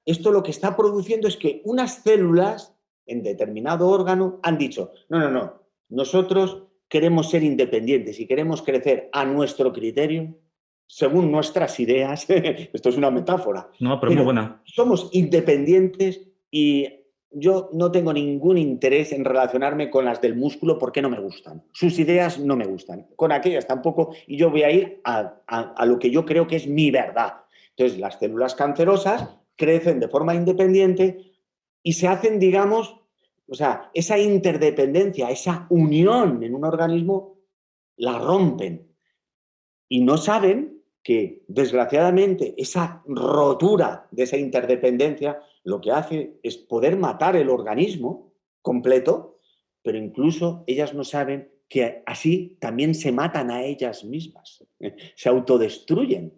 B: esto lo que está produciendo es que unas células en determinado órgano han dicho, no, no, no, nosotros queremos ser independientes y queremos crecer a nuestro criterio, según nuestras ideas, esto es una metáfora,
A: No, pero muy
B: pero
A: buena.
B: somos independientes y yo no tengo ningún interés en relacionarme con las del músculo porque no me gustan. Sus ideas no me gustan, con aquellas tampoco, y yo voy a ir a lo que yo creo que es mi verdad. Entonces, las células cancerosas crecen de forma independiente y se hacen, digamos, o sea, esa interdependencia, esa unión en un organismo, la rompen y no saben que, desgraciadamente, esa rotura de esa interdependencia lo que hace es poder matar el organismo completo, pero incluso ellas no saben que así también se matan a ellas mismas, se autodestruyen.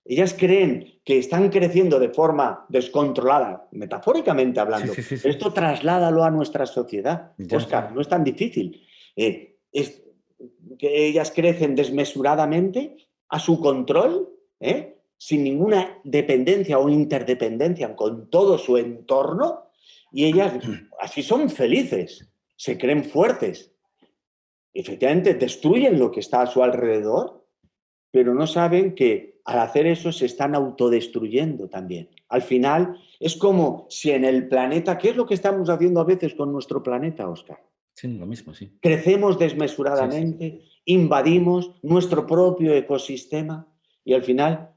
B: Ellas creen que están creciendo de forma descontrolada, metafóricamente
A: Sí,
B: hablando.
A: sí, sí, sí.
B: Esto trasládalo a nuestra sociedad,
A: Ya,
B: Óscar,
A: ya.
B: no es tan difícil. Es que ellas crecen desmesuradamente a su control, sin ninguna dependencia o interdependencia con todo su entorno, y ellas así son felices, se creen fuertes. Efectivamente, destruyen lo que está a su alrededor, pero no saben que al hacer eso se están autodestruyendo también. Al final, es como si en el planeta, ¿qué es lo que estamos haciendo a veces con nuestro planeta, Óscar?
A: Sí, lo mismo, sí.
B: Crecemos
A: Sí, sí.
B: desmesuradamente, invadimos nuestro propio ecosistema y al final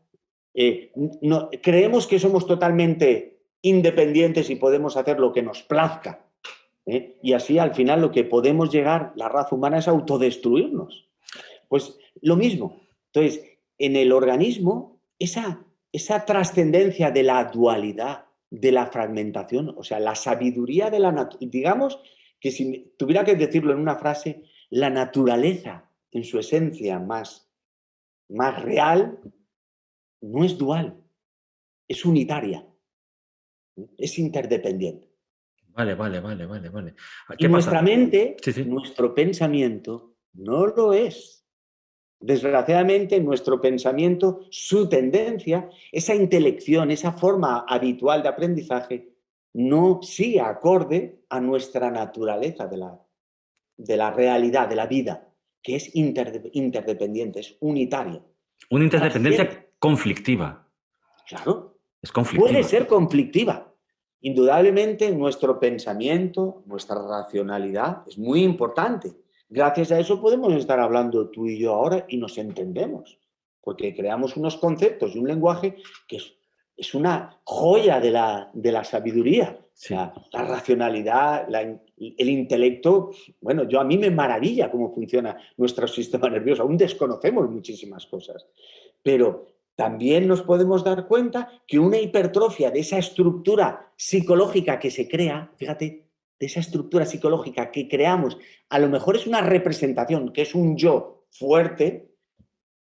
B: creemos que somos totalmente independientes y podemos hacer lo que nos plazca. Y así al final lo que podemos llegar, la raza humana, es autodestruirnos. Pues lo mismo. Entonces, en el organismo, esa trascendencia de la dualidad, de la fragmentación, o sea, la sabiduría de la naturaleza, digamos que si tuviera que decirlo en una frase, la naturaleza en su esencia más real no es dual, es unitaria, es interdependiente.
A: Vale, vale, vale, vale, vale.
B: Y
A: ¿Qué
B: nuestra
A: pasa?
B: mente,
A: Sí, sí.
B: nuestro pensamiento, no lo es. Desgraciadamente, nuestro pensamiento, su tendencia, esa intelección, esa forma habitual de aprendizaje, no sigue acorde a nuestra naturaleza de la realidad, de la vida, que es interdependiente, es unitaria.
A: Una
B: Trasciende.
A: interdependencia conflictiva.
B: Claro,
A: Es
B: puede
A: conflictiva.
B: ser conflictiva. Indudablemente, nuestro pensamiento, nuestra racionalidad es muy importante. Gracias a eso podemos estar hablando tú y yo ahora y nos entendemos, porque creamos unos conceptos y un lenguaje que es una joya de la sabiduría.
A: Sí.
B: La racionalidad, el intelecto, bueno, a mí me maravilla cómo funciona nuestro sistema nervioso, aún desconocemos muchísimas cosas, pero también nos podemos dar cuenta que una hipertrofia de esa estructura psicológica que se crea, fíjate, de esa estructura psicológica que creamos, a lo mejor es una representación, que es un yo fuerte,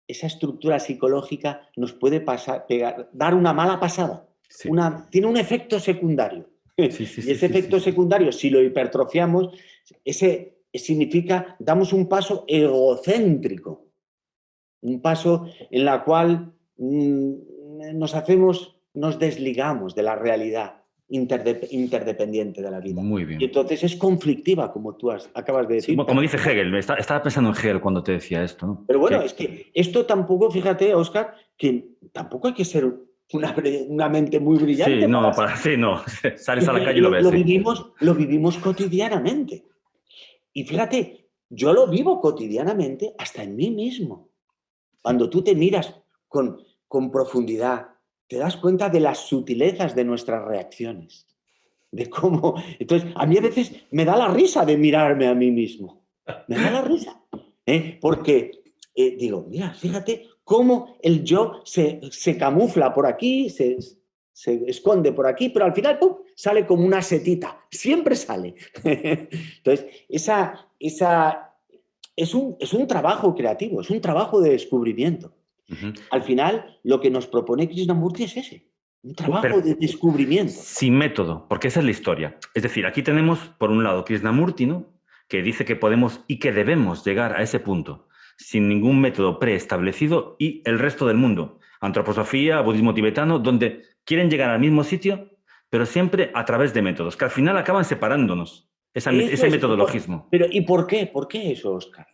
B: esa estructura psicológica nos puede dar una mala pasada.
A: Sí.
B: Tiene un efecto secundario.
A: Sí, sí,
B: Y
A: sí,
B: ese
A: sí,
B: efecto
A: sí.
B: secundario, si lo hipertrofiamos, ese significa, damos un paso egocéntrico, un paso en la cual nos desligamos de la realidad interdependiente de la vida.
A: Muy
B: Y
A: bien.
B: entonces es conflictiva, como tú acabas de
A: Sí,
B: decir.
A: bueno, como dice Hegel, estaba pensando en Hegel cuando te decía esto, ¿no?
B: Pero bueno, es que esto tampoco, fíjate, Óscar, que tampoco hay que ser una mente muy
A: Sí,
B: brillante
A: no,
B: para
A: sí, no. Sales a la calle y lo
B: lo,
A: ves,
B: lo
A: sí.
B: vivimos, lo vivimos cotidianamente. Y fíjate, yo lo vivo cotidianamente hasta en mí mismo.
A: Sí.
B: Cuando tú te miras con profundidad, te das cuenta de las sutilezas de nuestras reacciones, de cómo... Entonces, a mí a veces me da la risa de mirarme a mí mismo. Me da la risa. Porque digo, mira, fíjate cómo el yo se camufla por aquí, se esconde por aquí, pero al final ¡pum!, sale como una setita. Siempre sale. Entonces, es un trabajo creativo, es un trabajo de descubrimiento.
A: Ujú.
B: Al final, lo que nos propone Krishnamurti es ese, un
A: Pero
B: trabajo de descubrimiento.
A: sin método, porque esa es la historia. Es decir, aquí tenemos, por un lado, Krishnamurti, ¿no? Que dice que podemos y que debemos llegar a ese punto sin ningún método preestablecido, y el resto del mundo, antroposofía, budismo tibetano, donde quieren llegar al mismo sitio, pero siempre a través de métodos, que al final acaban separándonos,
B: Eso
A: ese
B: es.
A: metodologismo.
B: Pero ¿y por qué? ¿Por qué eso, Óscar?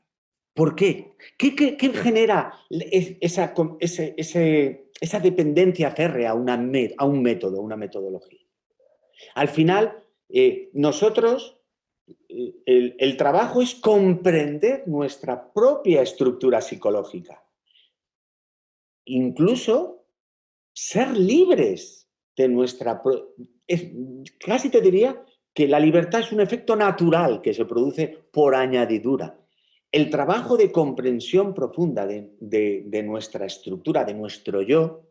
B: ¿Por qué? ¿Qué genera esa dependencia férrea a un método, a una metodología? Al final, nosotros, el trabajo es comprender nuestra propia estructura psicológica. Incluso ser libres de nuestra... Casi te diría que la libertad es un efecto natural que se produce por añadidura. El trabajo de comprensión profunda de nuestra estructura, de nuestro yo,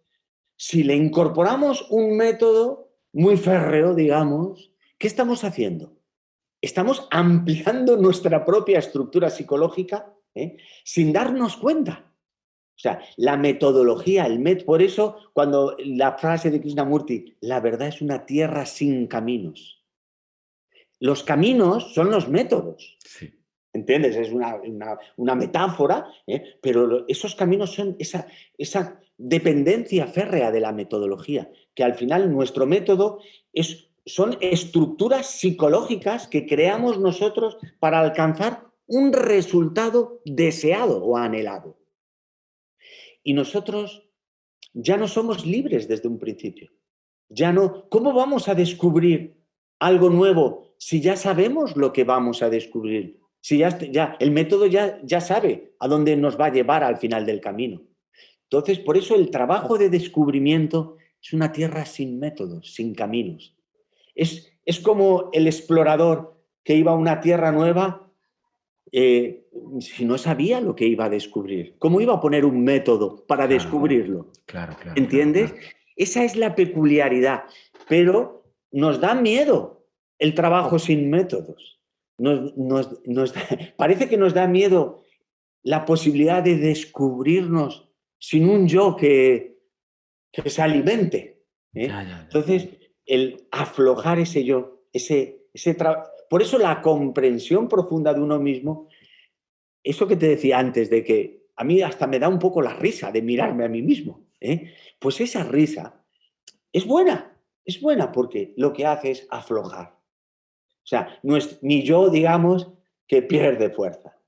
B: si le incorporamos un método muy férreo, digamos, ¿qué estamos haciendo? Estamos ampliando nuestra propia estructura psicológica, sin darnos cuenta. O sea, la metodología, por eso cuando la frase de Krishnamurti, la verdad es una tierra sin caminos. Los caminos son los métodos.
A: Sí.
B: ¿Entiendes? Es una metáfora, pero esos caminos son esa dependencia férrea de la metodología, que al final nuestro método son estructuras psicológicas que creamos nosotros para alcanzar un resultado deseado o anhelado. Y nosotros ya no somos libres desde un principio. Ya no. ¿Cómo vamos a descubrir algo nuevo si ya sabemos lo que vamos a descubrir? Si ya el método ya sabe a dónde nos va a llevar al final del camino. Entonces, por eso el trabajo de descubrimiento es una tierra sin métodos, sin caminos. Es como el explorador que iba a una tierra nueva, si no sabía lo que iba a descubrir. ¿Cómo iba a poner un método para
A: Claro,
B: descubrirlo?
A: claro, claro, claro,
B: ¿Entiendes?
A: claro.
B: Esa es la peculiaridad. Pero nos da miedo el trabajo sin métodos. Parece que nos da miedo la posibilidad de descubrirnos sin un yo que se alimente.
A: Ya, ya, ya.
B: Entonces, el aflojar ese yo, por eso la comprensión profunda de uno mismo, eso que te decía antes, de que a mí hasta me da un poco la risa de mirarme a mí mismo, pues esa risa es buena porque lo que hace es aflojar. O sea, no es mi yo, digamos, que pierde fuerza.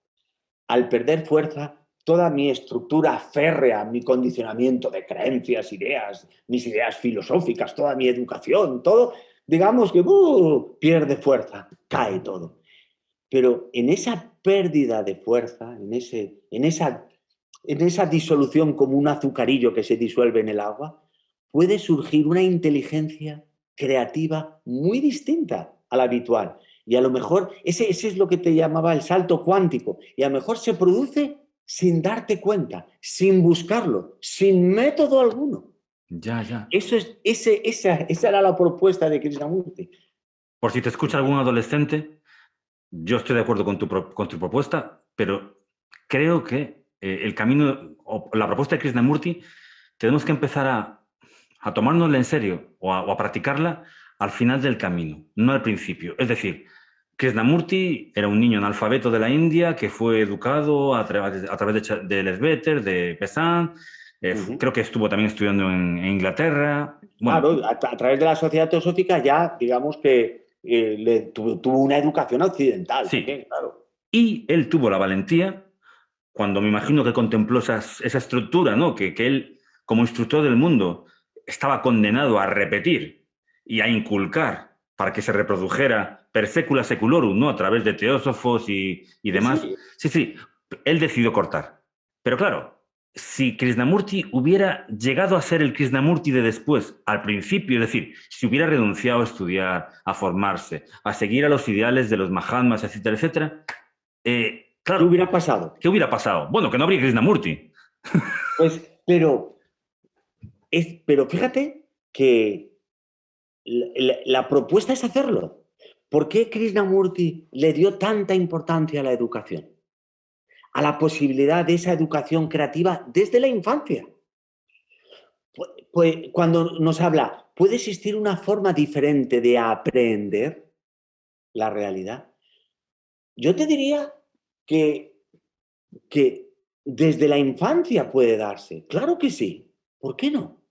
B: Al perder fuerza, toda mi estructura férrea, mi condicionamiento de creencias, ideas, mis ideas filosóficas, toda mi educación, todo, digamos que pierde fuerza, cae todo. Pero en esa pérdida de fuerza, en esa disolución como un azucarillo que se disuelve en el agua, puede surgir una inteligencia creativa muy distinta a la habitual. Y a lo mejor ese es lo que te llamaba el salto cuántico. Y a lo mejor se produce sin darte cuenta, sin buscarlo, sin método alguno.
A: Ya, ya.
B: Esa era la propuesta de Krishnamurti.
A: Por si te escucha algún adolescente, yo estoy de acuerdo con tu propuesta, pero creo que el camino o la propuesta de Krishnamurti tenemos que empezar a tomárnosla en serio o a practicarla al final del camino, no al principio. Es decir, Krishnamurti era un niño analfabeto de la India que fue educado a través de Leadbeater, de Pesant. Creo que estuvo también estudiando en Inglaterra. Bueno,
B: Claro, a través de la sociedad teosófica ya, digamos que tuvo una educación occidental
A: sí.
B: también, claro.
A: Y él tuvo la valentía, cuando me imagino que contempló esa estructura, ¿no? Que él, como instructor del mundo, estaba condenado a repetir y a inculcar para que se reprodujera per secula seculorum, ¿no? A través de teósofos y
B: Sí,
A: demás.
B: sí.
A: Sí, sí, él decidió cortar. Pero claro, si Krishnamurti hubiera llegado a ser el Krishnamurti de después, al principio, es decir, si hubiera renunciado a estudiar, a formarse, a seguir a los ideales de los Mahatmas, etcétera, etcétera,
B: ¿Qué
A: claro,
B: hubiera pasado?
A: ¿qué hubiera pasado? Bueno, que no habría Krishnamurti.
B: Pues, pero fíjate que la propuesta es hacerlo. ¿Por qué Krishnamurti le dio tanta importancia a la educación? A la posibilidad de esa educación creativa desde la infancia. Pues cuando nos habla, ¿puede existir una forma diferente de aprender la realidad? Yo te diría que, que desde la infancia puede darse. Claro que sí. ¿Por qué no?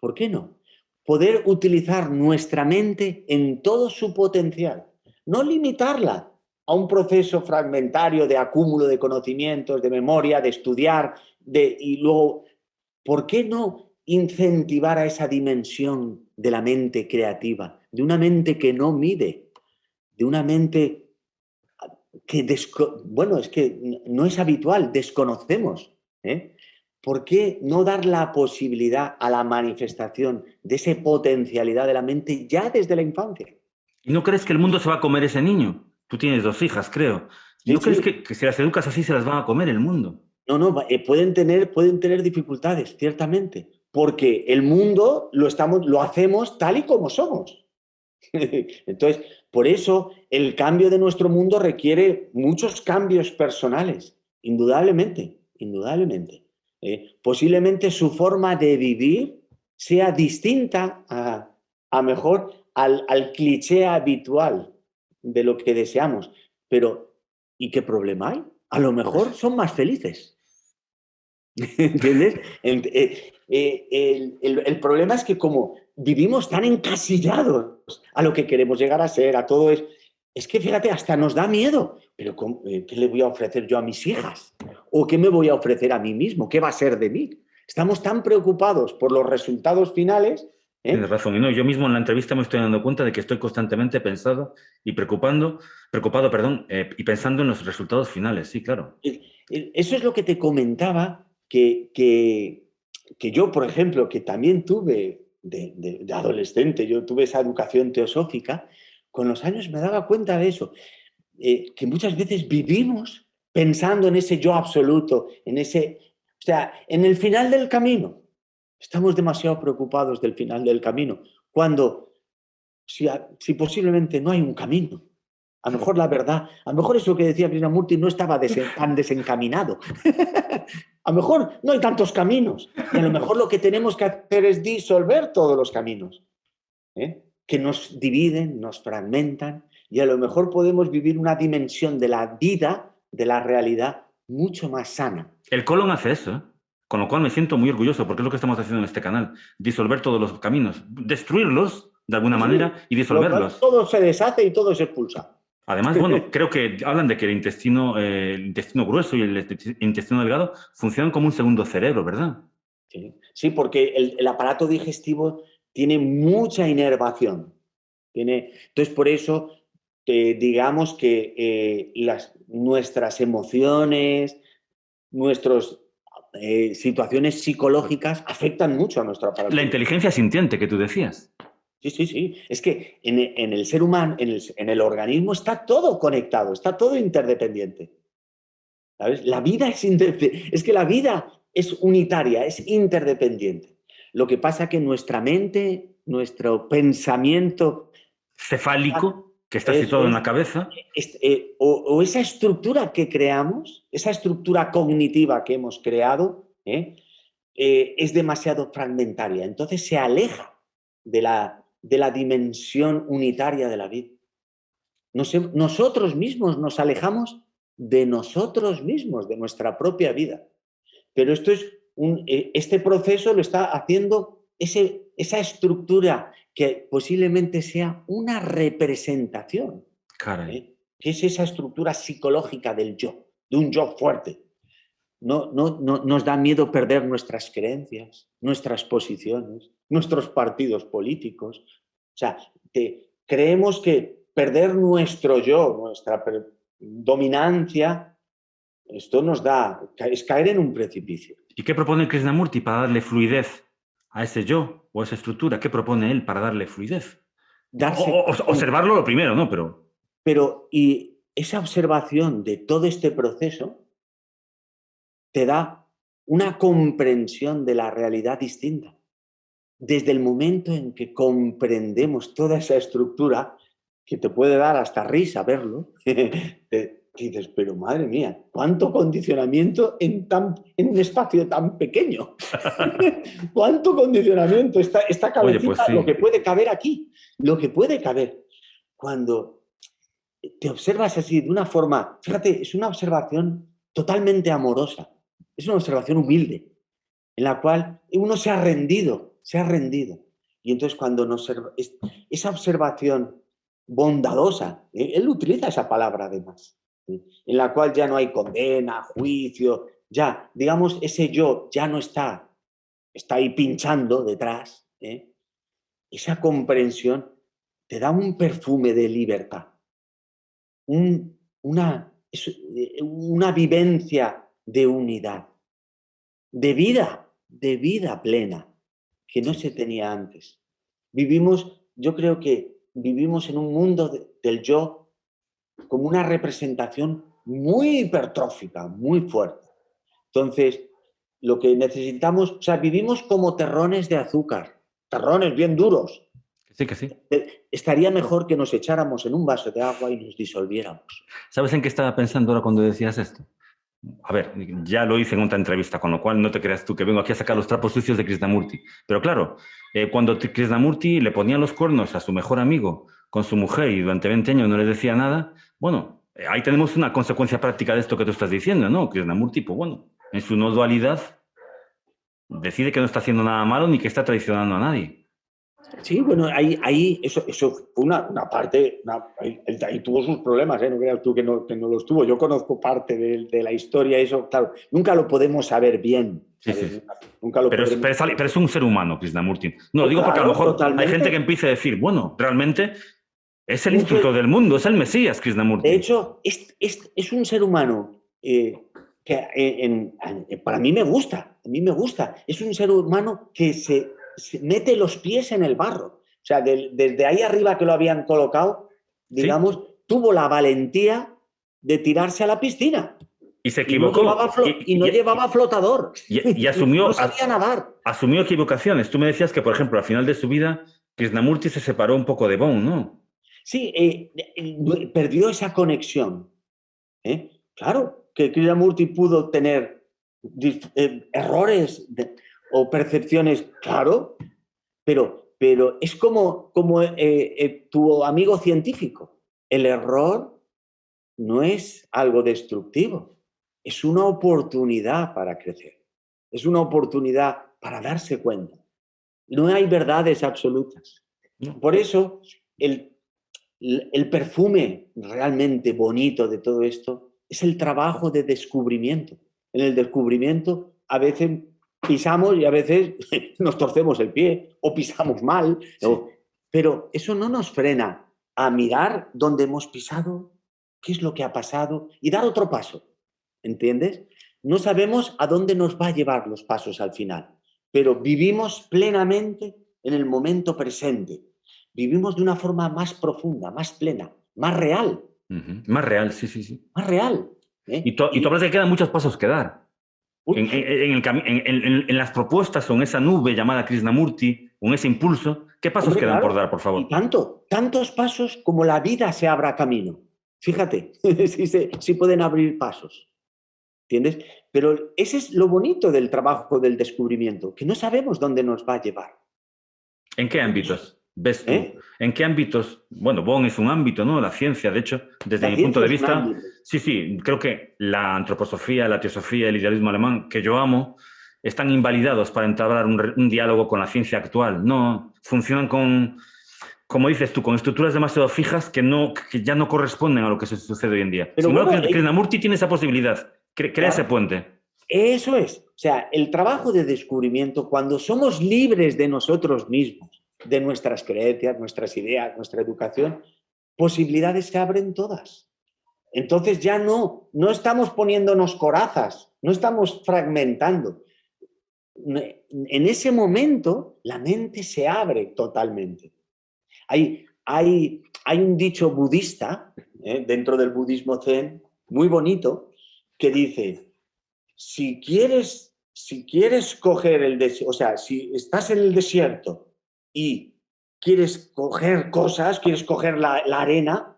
B: ¿Por qué no? Poder utilizar nuestra mente en todo su potencial, no limitarla a un proceso fragmentario de acúmulo de conocimientos, de memoria, de estudiar, y luego, ¿por qué no incentivar a esa dimensión de la mente creativa, de una mente que no mide, de una mente que, bueno, es que no es habitual, desconocemos, ¿eh? ¿Por qué no dar la posibilidad a la manifestación de esa potencialidad de la mente ya desde la infancia?
A: ¿Y no crees que el mundo se va a comer ese niño? Tú tienes 2 hijas, creo. ¿Y
B: Sí,
A: no crees
B: sí.
A: que si las educas así se las van a comer el mundo?
B: No, no, pueden tener dificultades, ciertamente, porque el mundo lo hacemos tal y como somos. Entonces, por eso el cambio de nuestro mundo requiere muchos cambios personales, indudablemente, indudablemente. Posiblemente su forma de vivir sea distinta a mejor al cliché habitual de lo que deseamos. Pero, ¿y qué problema hay? A lo mejor son más felices. ¿Entiendes? El problema es que como vivimos tan encasillados a lo que queremos llegar a ser, a todo es que fíjate, hasta nos da miedo. Pero ¿qué le voy a ofrecer yo a mis hijas? ¿O qué me voy a ofrecer a mí mismo? ¿Qué va a ser de mí? Estamos tan preocupados por los resultados finales.
A: Tienes razón. Y no, yo mismo en la entrevista me estoy dando cuenta de que estoy constantemente y preocupado, perdón, y pensando en los resultados finales. Sí, claro.
B: Eso es lo que te comentaba, que yo, por ejemplo, que también tuve de adolescente, yo tuve esa educación teosófica, con los años me daba cuenta de eso, que muchas veces vivimos pensando en ese yo absoluto, o sea, en el final del camino. Estamos demasiado preocupados del final del camino, cuando si posiblemente no hay un camino. A lo mejor la verdad, a lo mejor eso que decía Krishnamurti no estaba tan desencaminado. A lo mejor no hay tantos caminos. Y a lo mejor lo que tenemos que hacer es disolver todos los caminos, que nos dividen, nos fragmentan, y a lo mejor podemos vivir una dimensión de la vida, de la realidad, mucho más sana.
A: El colon hace eso, ¿eh? Con lo cual me siento muy orgulloso porque es lo que estamos haciendo en este canal. Disolver todos los caminos, destruirlos de alguna
B: Sí, sí.
A: manera y
B: Con lo cual
A: disolverlos.
B: todo se deshace y todo se expulsa.
A: Además, bueno, creo que hablan de que el intestino grueso y el intestino delgado funcionan como un segundo cerebro, ¿verdad?
B: Sí, sí, porque el aparato digestivo tiene mucha inervación. Entonces, por eso, digamos que nuestras emociones, nuestras situaciones psicológicas afectan mucho a nuestro aparato
A: La
B: digestivo.
A: inteligencia sintiente que tú decías.
B: Sí, sí, sí. Es que en el ser humano, en el organismo, está todo conectado, está todo interdependiente. ¿Sabes? La vida es que la vida es unitaria, es interdependiente. Lo que pasa es que nuestra mente, nuestro pensamiento
A: Cefálico. que está situado en la cabeza.
B: O esa estructura que creamos, esa estructura cognitiva que hemos creado, es demasiado fragmentaria. Entonces se aleja de la dimensión unitaria de la vida. Nosotros mismos nos alejamos de nosotros mismos, de nuestra propia vida. Pero este proceso lo está haciendo esa estructura que posiblemente sea una representación, que es esa estructura psicológica del yo, de un yo fuerte. No, nos da miedo perder nuestras creencias, nuestras posiciones, nuestros partidos políticos. O sea, creemos que perder nuestro yo, nuestra dominancia, esto es caer en un precipicio.
A: ¿Y qué propone Krishnamurti para darle fluidez a ese yo o a esa estructura? ¿Qué propone él para darle fluidez? Observarlo lo primero, ¿no?
B: Y esa observación de todo este proceso te da una comprensión de la realidad distinta. Desde el momento en que comprendemos toda esa estructura, que te puede dar hasta risa verlo, dices, pero madre mía, cuánto condicionamiento en un espacio tan pequeño. Cuánto condicionamiento, esta cabecita. Oye, pues sí. Lo que puede caber aquí, lo que puede caber. Cuando te observas así de una forma, fíjate, es una observación totalmente amorosa, es una observación humilde, en la cual uno se ha rendido. Y entonces cuando esa observación bondadosa, él utiliza esa palabra además, en la cual ya no hay condena, juicio, ya, digamos, ese yo ya no está ahí pinchando detrás, esa comprensión te da un perfume de libertad, una vivencia de unidad, de vida plena, que no se tenía antes. Yo creo que vivimos en un mundo del yo como una representación muy hipertrófica, muy fuerte. Entonces, lo que necesitamos, o sea, vivimos como terrones de azúcar, terrones bien duros.
A: Sí, que sí.
B: Estaría mejor que nos echáramos en un vaso de agua y nos disolviéramos.
A: ¿Sabes en qué estaba pensando ahora cuando decías esto? A ver, ya lo hice en otra entrevista, con lo cual no te creas tú que vengo aquí a sacar los trapos sucios de Krishnamurti. Pero claro, cuando Krishnamurti le ponía los cuernos a su mejor amigo con su mujer y durante 20 años no le decía nada, bueno, ahí tenemos una consecuencia práctica de esto que tú estás diciendo, ¿no? Krishnamurti, pues bueno, en su no dualidad decide que no está haciendo nada malo ni que está traicionando a nadie.
B: Sí, bueno, ahí eso fue una parte, ahí tuvo sus problemas, no creas tú que no los tuvo. Yo conozco parte de la historia, eso, claro, nunca lo podemos saber bien.
A: Sí. Nunca lo pero es un ser humano, Krishnamurti. No, lo digo porque a lo mejor totalmente. Hay gente que empieza a decir, bueno, realmente es el instructor del mundo, es el Mesías, Krishnamurti.
B: De hecho, es un ser humano que para mí me gusta, es un ser humano que se mete los pies en el barro. O sea, desde ahí arriba que lo habían colocado, digamos, ¿sí? Tuvo la valentía de tirarse a la piscina.
A: Y se equivocó.
B: Y no llevaba flotador.
A: Y asumió,
B: no sabía nadar.
A: Asumió equivocaciones. Tú me decías que, por ejemplo, al final de su vida, Krishnamurti se separó un poco de Bond, ¿no?
B: Sí, perdió esa conexión. Claro, que Krishnamurti pudo tener errores o percepciones, claro, pero es como tu amigo científico. El error no es algo destructivo, es una oportunidad para crecer, es una oportunidad para darse cuenta. No hay verdades absolutas. Por eso, el perfume realmente bonito de todo esto es el trabajo de descubrimiento. En el descubrimiento, a veces pisamos y a veces nos torcemos el pie o pisamos mal, sí. Pero eso no nos frena a mirar dónde hemos pisado, qué es lo que ha pasado y dar otro paso, ¿entiendes? No sabemos a dónde nos va a llevar los pasos al final, pero vivimos plenamente en el momento presente, vivimos de una forma más profunda, más plena, más real.
A: Más real, sí.
B: Más real.
A: Y tú hablas de que quedan muchos pasos que dar. En las propuestas o en esa nube llamada Krishnamurti, con ese impulso, ¿Qué pasos
B: Hombre,
A: quedan por
B: claro.
A: dar, por
B: Y
A: favor?
B: tantos pasos como la vida se abra camino. Fíjate, si pueden abrir pasos. ¿Entiendes? Pero ese es lo bonito del trabajo del descubrimiento, que no sabemos dónde nos va a llevar.
A: ¿En qué ámbitos ves tú?
B: ¿Eh?
A: ¿En qué ámbitos? Bueno, Bonn es un ámbito, ¿no? La ciencia, de hecho, desde
B: La
A: mi punto
B: ciencia
A: de
B: es un
A: vista,
B: ámbito.
A: sí, sí, creo que la antroposofía, la teosofía, el idealismo alemán, que yo amo, están invalidados para entablar un diálogo con la ciencia actual. No, funcionan con, como dices tú, con estructuras demasiado fijas que ya no corresponden a lo que se sucede hoy en día. Sin
B: Pero
A: embargo,
B: bueno,
A: Krishnamurti tiene esa posibilidad, crea ese
B: claro,
A: puente.
B: eso es. O sea, el trabajo de descubrimiento, cuando somos libres de nosotros mismos, de nuestras creencias, nuestras ideas, nuestra educación, posibilidades se abren todas. Entonces ya no estamos poniéndonos corazas, no estamos fragmentando. En ese momento la mente se abre totalmente. Hay un dicho budista, dentro del budismo zen, muy bonito, que dice, si quieres coger el desierto, o sea, si estás en el desierto y quieres coger cosas, quieres coger la arena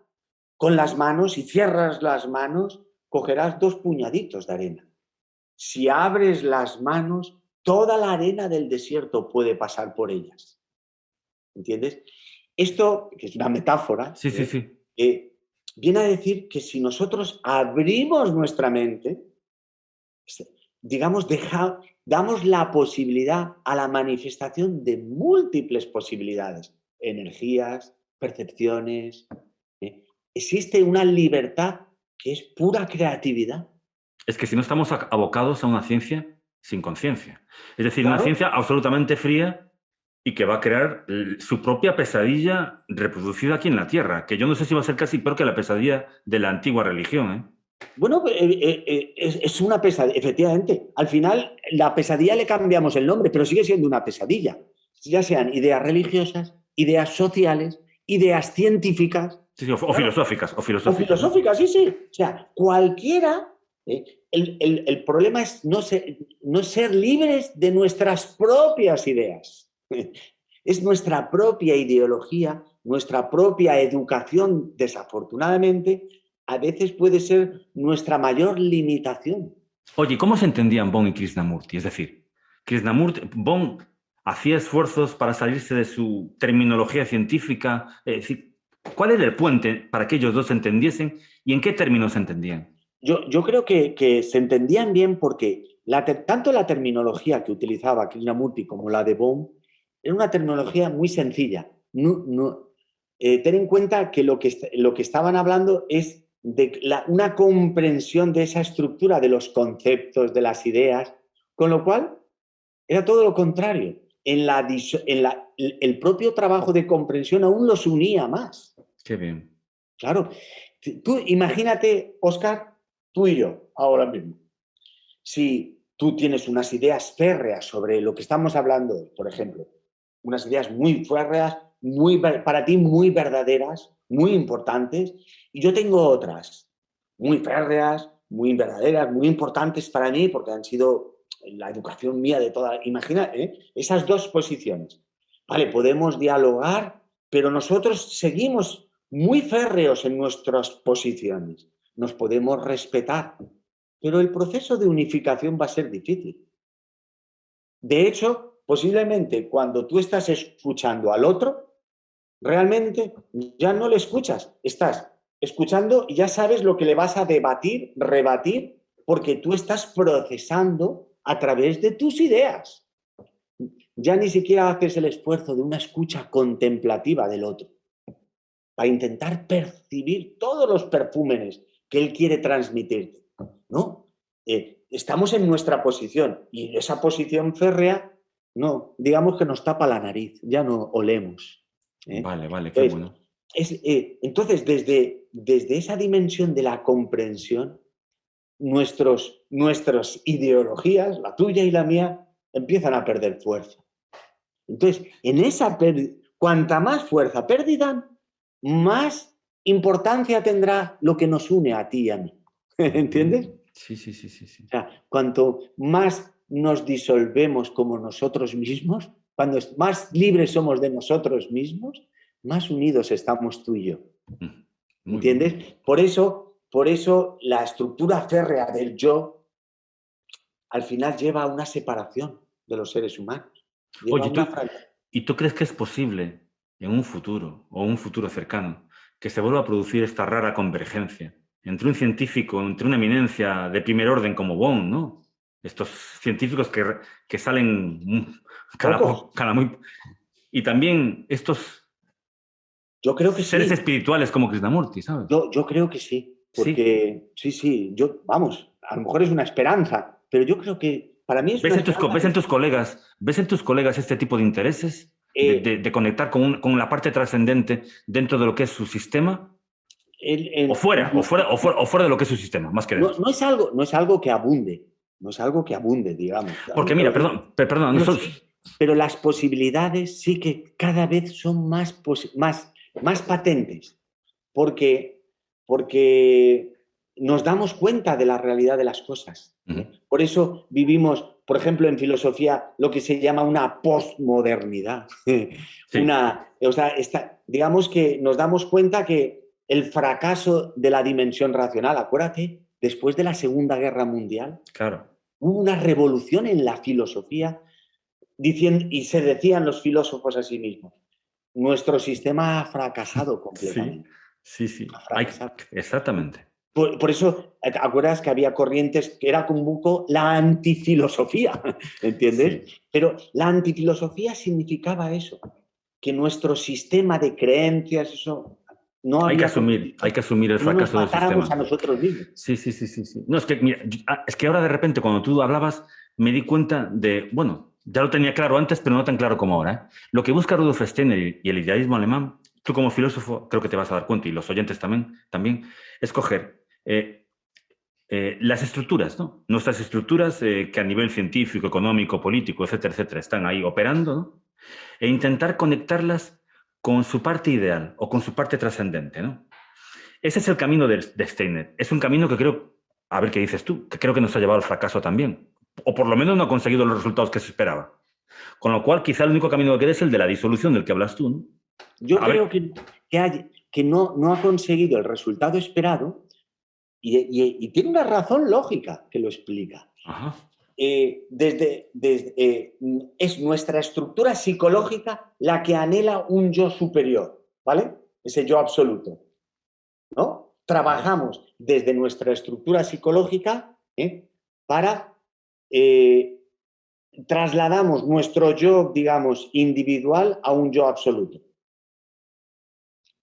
B: con las manos y cierras las manos, cogerás 2 puñaditos de arena. Si abres las manos, toda la arena del desierto puede pasar por ellas. ¿Entiendes? Esto, que es una metáfora,
A: Sí, sí, sí.
B: viene a decir que si nosotros abrimos nuestra mente, digamos, damos la posibilidad a la manifestación de múltiples posibilidades, energías, percepciones. ¿eh? Existe una libertad que es pura creatividad.
A: Es que si no estamos abocados a una ciencia sin conciencia. Es decir, una
B: Claro,
A: ciencia absolutamente fría y que va a crear su propia pesadilla reproducida aquí en la Tierra, que yo no sé si va a ser casi peor que la pesadilla de la antigua religión, ¿eh?
B: bueno, es una pesadilla, efectivamente. Al final, la pesadilla le cambiamos el nombre, pero sigue siendo una pesadilla. Ya sean ideas religiosas, ideas sociales, ideas científicas,
A: Sí, sí, o
B: claro,
A: filosóficas,
B: o
A: ¿no?
B: filosóficas, sí, sí. O sea, cualquiera. El problema es no ser libres de nuestras propias ideas. Es nuestra propia ideología, nuestra propia educación, desafortunadamente, a veces puede ser nuestra mayor limitación.
A: Oye, ¿cómo se entendían Bon y Krishnamurti? Es decir, Bon hacía esfuerzos para salirse de su terminología científica. Es decir, ¿cuál era el puente para que ellos dos se entendiesen y en qué términos se entendían?
B: Yo creo que se entendían bien porque tanto la terminología que utilizaba Krishnamurti como la de Bohm era una terminología muy sencilla. Ten en cuenta que lo que estaban hablando es de una comprensión de esa estructura de los conceptos, de las ideas, con lo cual era todo lo contrario. El propio trabajo de comprensión aún los unía más.
A: Qué bien.
B: Claro, tú imagínate, Óscar, tú y yo, ahora mismo. Si tú tienes unas ideas férreas sobre lo que estamos hablando hoy, por ejemplo, unas ideas muy férreas, para ti muy verdaderas, muy importantes, y yo tengo otras muy férreas, muy verdaderas, muy importantes para mí, porque han sido la educación mía de toda. Imagina esas dos posiciones. Vale, podemos dialogar, pero nosotros seguimos muy férreos en nuestras posiciones. Nos podemos respetar, pero el proceso de unificación va a ser difícil. De hecho, posiblemente cuando tú estás escuchando al otro, realmente ya no le escuchas, estás escuchando y ya sabes lo que le vas a debatir, rebatir, porque tú estás procesando a través de tus ideas. Ya ni siquiera haces el esfuerzo de una escucha contemplativa del otro, para intentar percibir todos los perfúmenes que él quiere transmitirte, ¿no? Estamos en nuestra posición y esa posición férrea, no, digamos que nos tapa la nariz, ya no olemos.
A: Vale, vale, qué
B: Entonces,
A: bueno.
B: entonces desde esa dimensión de la comprensión, nuestras ideologías, la tuya y la mía, empiezan a perder fuerza. Entonces, cuanta más fuerza perdida, más importancia tendrá lo que nos une a ti y a mí. ¿Entiendes?
A: Sí, sí, sí, sí, sí.
B: O sea, cuanto más nos disolvemos como nosotros mismos, cuando más libres somos de nosotros mismos, más unidos estamos tú y yo. ¿Entiendes?
A: Bien.
B: Por eso la estructura férrea del yo al final lleva a una separación de los seres humanos. Lleva a
A: Oye,
B: una
A: ¿y tú crees que es posible en un futuro, o un futuro cercano, que se vuelva a producir esta rara convergencia entre un científico, entre una eminencia de primer orden como Bond, ¿no? Estos científicos que salen
B: pocos.
A: cada muy... Y también estos
B: Yo creo que
A: seres
B: sí.
A: espirituales como Krishnamurti, ¿sabes?
B: Yo creo que sí.
A: Sí.
B: Porque sí, vamos, a lo mejor es una esperanza, pero yo creo que para mí es una esperanza.
A: ¿Ves en tus colegas este tipo de intereses?
B: Eh,
A: De conectar con la parte trascendente dentro de lo que es su sistema?
B: el-
A: O
B: el-
A: fuera, o fuera, o fuera de lo que es su sistema, más que
B: no,
A: dentro.
B: no es algo que abunde, no es algo que abunde, digamos.
A: Porque
B: Te lo
A: mira,
B: digo.
A: perdón, no
B: Pero,
A: solo...
B: pero las posibilidades sí que cada vez son más patentes, porque, porque nos damos cuenta de la realidad de las cosas.
A: Ujú.
B: Por eso vivimos, por ejemplo, en filosofía, lo que se llama una postmodernidad.
A: Sí,
B: O sea, digamos que nos damos cuenta que el fracaso de la dimensión racional, acuérdate, después de la Segunda Guerra Mundial,
A: claro.
B: hubo una revolución en la filosofía diciendo, y se decían los filósofos a sí mismos, nuestro sistema ha fracasado
A: Sí,
B: completamente.
A: sí,
B: Ha
A: sí.
B: fracasado.
A: Exactamente.
B: Por eso, ¿acuerdas que había corrientes que era como un poco la antifilosofía? ¿Entiendes?
A: Sí.
B: Pero la antifilosofía significaba eso, que nuestro sistema de creencias, eso, no había
A: Hay
B: conseguido
A: que asumir el
B: que no nos
A: fracaso del
B: matáramos a
A: sistema.
B: nosotros mismos.
A: Sí, sí, sí, sí, sí. No, es que, mira, es que ahora de repente cuando tú hablabas me di cuenta de, bueno, ya lo tenía claro antes, pero no tan claro como ahora, ¿eh? Lo que busca Rudolf Steiner y el idealismo alemán, tú como filósofo creo que te vas a dar cuenta, y los oyentes también es coger las estructuras, ¿no? Nuestras estructuras que a nivel científico, económico, político, etcétera, etcétera, están ahí operando, ¿no? E intentar conectarlas con su parte ideal o con su parte trascendente, ¿no? Ese es el camino de Steiner. Es un camino que creo, a ver qué dices tú, que creo que nos ha llevado al fracaso también. O por lo menos no ha conseguido los resultados que se esperaba. Con lo cual, quizá el único camino que queda es el de la disolución del que hablas tú, ¿no?
B: Yo
A: A
B: creo
A: ver.
B: que no ha conseguido el resultado esperado y tiene una razón lógica que lo explica.
A: Ajá.
B: Es nuestra estructura psicológica la que anhela un yo superior, ¿vale? Ese yo absoluto, ¿no? Trabajamos desde nuestra estructura psicológica para trasladamos nuestro yo, digamos, individual a un yo absoluto.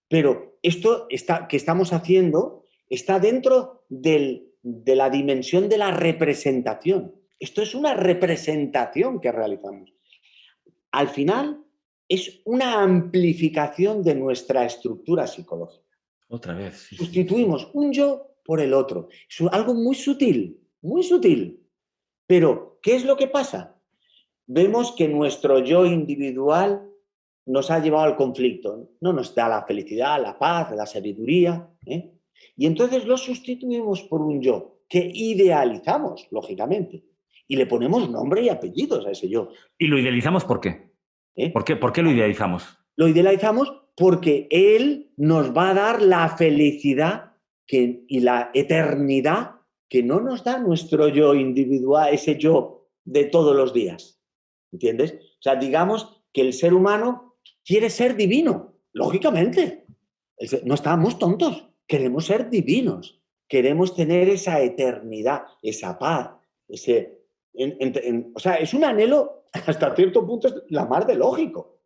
B: Pero que estamos haciendo está dentro de la dimensión de la representación. Esto es una representación que realizamos. Al final, es una amplificación de nuestra estructura psicológica.
A: Otra vez, sí, sí, sí.
B: Sustituimos un yo por el otro. Es algo muy sutil, muy sutil. Pero, ¿qué es lo que pasa? Vemos que nuestro yo individual nos ha llevado al conflicto, no nos da la felicidad, la paz, la sabiduría, ¿eh? Y entonces lo sustituimos por un yo que idealizamos, lógicamente, y le ponemos nombre y apellidos a ese yo.
A: ¿Y lo idealizamos por qué?
B: ¿Eh?
A: Por qué lo idealizamos?
B: Lo idealizamos porque él nos va a dar la felicidad y la eternidad que no nos da nuestro yo individual, ese yo de todos los días. ¿Entiendes? O sea, digamos que el ser humano quiere ser divino, lógicamente. No estamos tontos, queremos ser divinos, queremos tener esa eternidad, esa paz, o sea, es un anhelo hasta cierto punto la mar de lógico.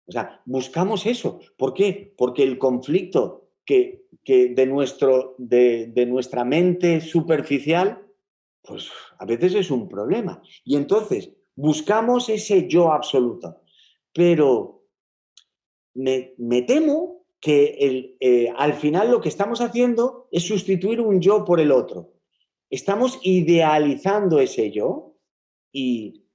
B: O sea, buscamos eso. ¿Por qué? Porque el conflicto que de nuestra mente superficial, pues a veces es un problema. Y entonces buscamos ese yo absoluto. Pero me temo que al final lo que estamos haciendo es sustituir un yo por el otro. Estamos idealizando ese yo y,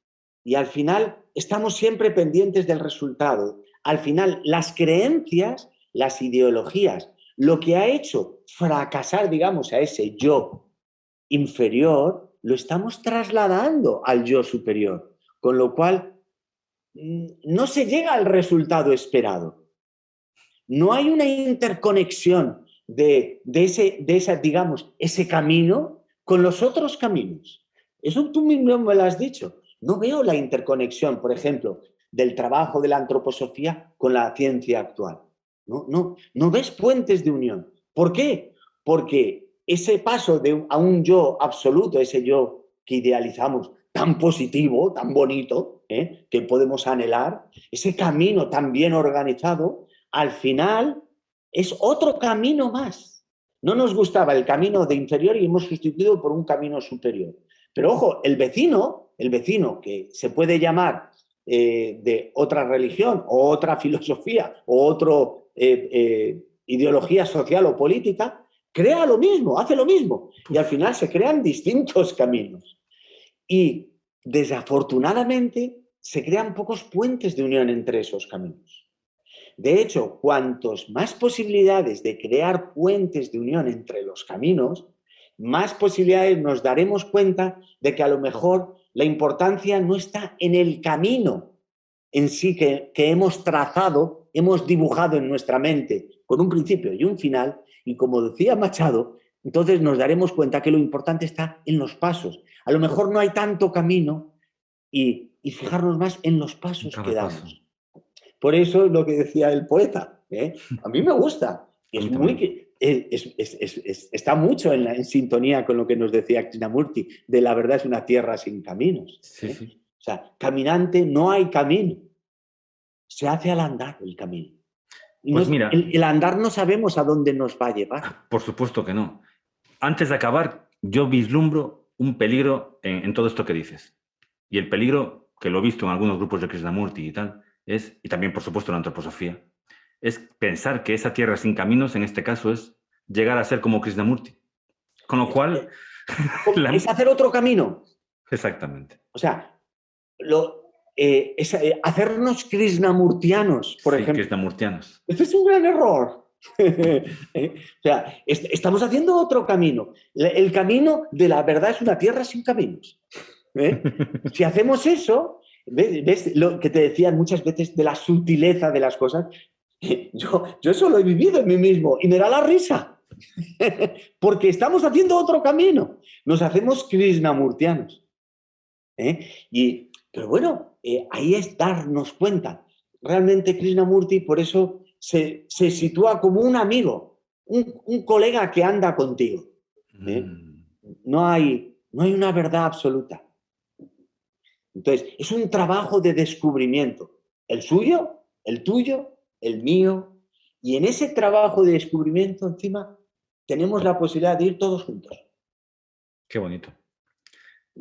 B: y al final estamos siempre pendientes del resultado. Al final, las creencias, las ideologías, lo que ha hecho fracasar, digamos, a ese yo inferior, lo estamos trasladando al yo superior. Con lo cual, no se llega al resultado esperado. No hay una interconexión de ese camino con los otros caminos. Eso tú mismo me lo has dicho. No veo la interconexión, por ejemplo, del trabajo de la antroposofía con la ciencia actual. No ves puentes de unión. ¿Por qué? Porque ese paso a un yo absoluto, ese yo que idealizamos, tan positivo, tan bonito, que podemos anhelar, ese camino tan bien organizado, al final es otro camino más. No nos gustaba el camino de inferior y hemos sustituido por un camino superior. Pero ojo, el vecino que se puede llamar de otra religión o otra filosofía o otra ideología social o política, crea lo mismo, hace lo mismo. Y al final se crean distintos caminos. Y desafortunadamente se crean pocos puentes de unión entre esos caminos. De hecho, cuantos más posibilidades de crear puentes de unión entre los caminos, más posibilidades nos daremos cuenta de que a lo mejor la importancia no está en el camino en sí que hemos trazado, hemos dibujado en nuestra mente con un principio y un final, y como decía Machado, entonces nos daremos cuenta que lo importante está en los pasos. A lo mejor no hay tanto camino y fijarnos más en los pasos que damos. Por eso es lo que decía el poeta. A mí me gusta. Está mucho en sintonía con lo que nos decía Krishnamurti, de la verdad es una tierra sin caminos.
A: Sí, sí.
B: O sea, caminante no hay camino. Se hace al andar el camino. Y
A: pues mira,
B: el andar no sabemos a dónde nos va a llevar.
A: Por supuesto que no. Antes de acabar, yo vislumbro un peligro en todo esto que dices. Y el peligro, que lo he visto en algunos grupos de Krishnamurti y tal, y también, por supuesto, en la antroposofía, es pensar que esa tierra sin caminos, en este caso, es llegar a ser como Krishnamurti. Con lo cual...
B: Es hacer otro camino.
A: Exactamente.
B: O sea, hacernos krishnamurtianos, por ejemplo.
A: Krishnamurtianos.
B: Este es un gran error. O sea, estamos haciendo otro camino. El camino de la verdad es una tierra sin caminos. Si hacemos eso, ¿ves lo que te decían muchas veces de la sutileza de las cosas? Yo eso lo he vivido en mí mismo y me da la risa. Porque estamos haciendo otro camino. Nos hacemos krishnamurtianos. Pero bueno, ahí es darnos cuenta. Realmente Krishnamurti por eso se sitúa como un amigo, un colega que anda contigo. No hay una verdad absoluta. Entonces, es un trabajo de descubrimiento. El suyo, el tuyo, el mío. Y en ese trabajo de descubrimiento, encima, tenemos la posibilidad de ir todos juntos.
A: Qué bonito.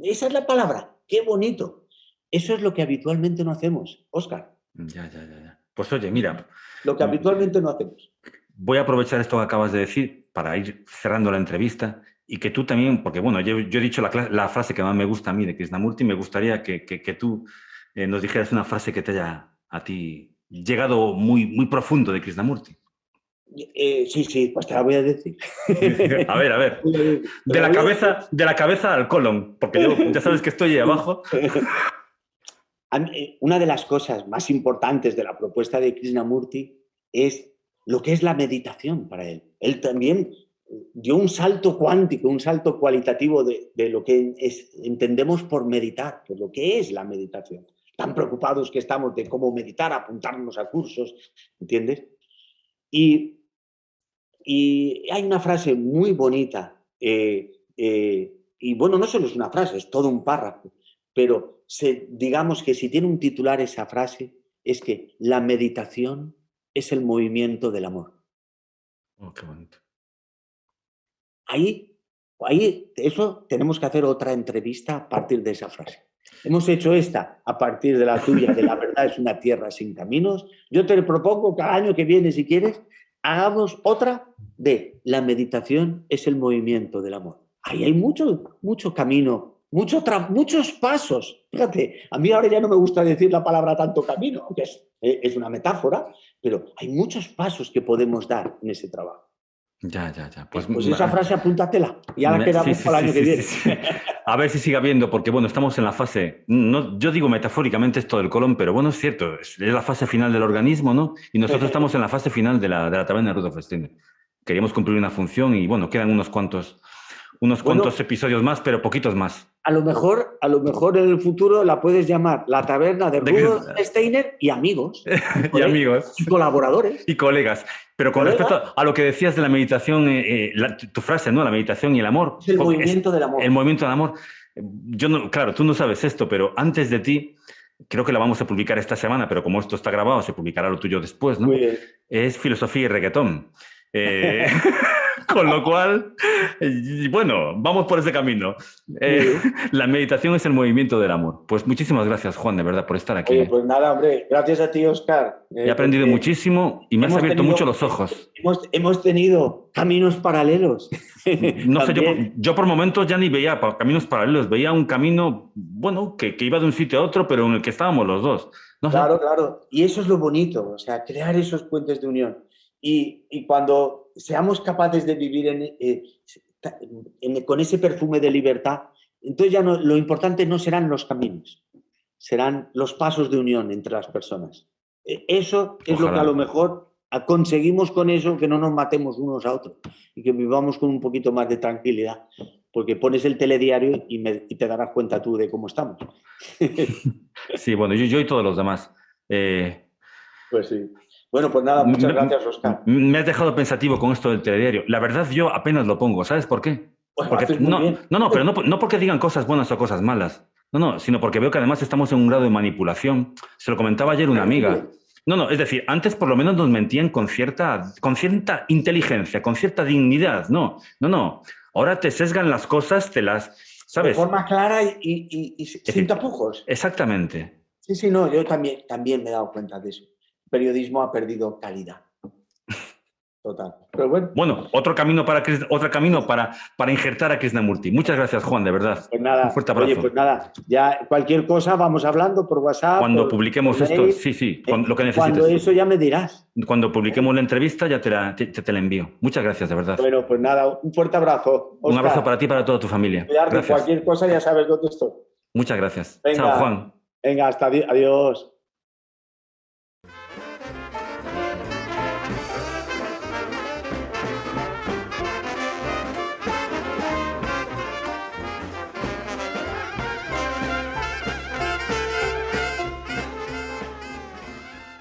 B: Esa es la palabra, qué bonito. Eso es lo que habitualmente no hacemos, Óscar.
A: Ya. Pues oye, mira.
B: Lo que habitualmente no hacemos.
A: Voy a aprovechar esto que acabas de decir para ir cerrando la entrevista y que tú también, porque bueno, yo he dicho la frase que más me gusta a mí de Krishnamurti, me gustaría que tú nos dijeras una frase que te haya a ti llegado muy, muy profundo de Krishnamurti.
B: Sí, pues te la voy a decir.
A: A ver. De la cabeza al colon, porque yo ya sabes que estoy ahí abajo.
B: Una de las cosas más importantes de la propuesta de Krishnamurti es lo que es la meditación para él. Él también dio un salto cuántico, un salto cualitativo de lo que entendemos por meditar, por lo que es la meditación. Tan preocupados que estamos de cómo meditar, apuntarnos a cursos, ¿entiendes? Y hay una frase muy bonita, y bueno, no solo es una frase, es todo un párrafo, pero digamos que si tiene un titular esa frase, es que la meditación es el movimiento del amor.
A: Oh, qué bonito.
B: Ahí, eso tenemos que hacer otra entrevista a partir de esa frase. Hemos hecho esta a partir de la tuya, de la verdad es una tierra sin caminos. Yo te propongo que el año que viene, si quieres, hagamos otra de la meditación es el movimiento del amor. Ahí hay mucho camino, muchos pasos. Fíjate, a mí ahora ya no me gusta decir la palabra tanto camino, aunque es una metáfora, pero hay muchos pasos que podemos dar en ese trabajo.
A: Ya.
B: Pues esa frase apúntatela. Ya la quedamos para el año que viene.
A: A ver si sigue habiendo, porque bueno, estamos en la fase, no, yo digo metafóricamente esto del colon, pero bueno, es cierto, es la fase final del organismo, ¿no? Y nosotros estamos en la fase final de la taberna de Rudolf Steiner. Queríamos cumplir una función y bueno, quedan unos
B: Bueno,
A: cuantos episodios más, pero poquitos más.
B: a lo mejor en el futuro la puedes llamar la taberna de Rudolf Steiner y amigos,
A: Y amigos.
B: y colaboradores.
A: Y colegas. Pero con
B: Colegas,
A: respecto a lo que decías de la meditación, tu frase, ¿no? La meditación y el amor.
B: es el movimiento del amor.
A: El movimiento del amor. Yo no, claro, tú no sabes esto, pero antes de ti, creo que la vamos a publicar esta semana, pero como esto está grabado, se publicará lo tuyo después, ¿no?
B: Muy bien.
A: Es filosofía y reggaetón. Con lo cual, bueno, vamos por ese camino. La meditación es el movimiento del amor. Pues muchísimas gracias, Juan, de verdad, por estar aquí.
B: Oye, pues nada, hombre, gracias a ti, Óscar.
A: He aprendido muchísimo y me has abierto mucho los ojos.
B: Hemos tenido caminos paralelos.
A: No sé, yo por momentos ya ni veía caminos paralelos, veía un camino, bueno, que iba de un sitio a otro, pero en el que estábamos los dos. No sé.
B: Claro, claro. Y eso es lo bonito, o sea, crear esos puentes de unión. Y cuando seamos capaces de vivir con ese perfume de libertad, entonces ya no, lo importante no serán los caminos, serán los pasos de unión entre las personas. Eso es
A: Ojalá.
B: lo que a lo mejor conseguimos con eso, que no nos matemos unos a otros y que vivamos con un poquito más de tranquilidad, porque pones el telediario y te darás cuenta tú de cómo estamos.
A: Sí, bueno, yo y todos los demás.
B: Pues sí. Bueno, pues nada, muchas gracias, Óscar.
A: Me has dejado pensativo con esto del telediario. La verdad, yo apenas lo pongo. ¿Sabes por qué?
B: Pues
A: porque, pero no porque digan cosas buenas o cosas malas. No, sino porque veo que además estamos en un grado de manipulación. Se lo comentaba ayer una amiga. No, es decir, antes por lo menos nos mentían con cierta inteligencia, con cierta dignidad. No. Ahora te sesgan las cosas, ¿sabes?
B: De forma clara y sin tapujos.
A: Exactamente.
B: Sí, no, yo también me he dado cuenta de eso. El periodismo ha perdido calidad. Total. Pero
A: bueno, otro camino para injertar a Krishnamurti. Muchas gracias, Juan, de verdad.
B: Pues nada,
A: un fuerte abrazo.
B: Oye, pues nada, ya cualquier cosa vamos hablando por WhatsApp.
A: Cuando publiquemos esto, sí, lo que necesites.
B: Cuando eso ya me dirás.
A: Cuando publiquemos la entrevista ya te la envío. Muchas gracias, de verdad.
B: Bueno, pues nada, un fuerte abrazo, Óscar.
A: Un abrazo para ti y para toda tu familia.
B: Cuidarte, cualquier cosa ya sabes dónde estoy.
A: Muchas gracias.
B: Venga,
A: chao, Juan.
B: Venga, adiós.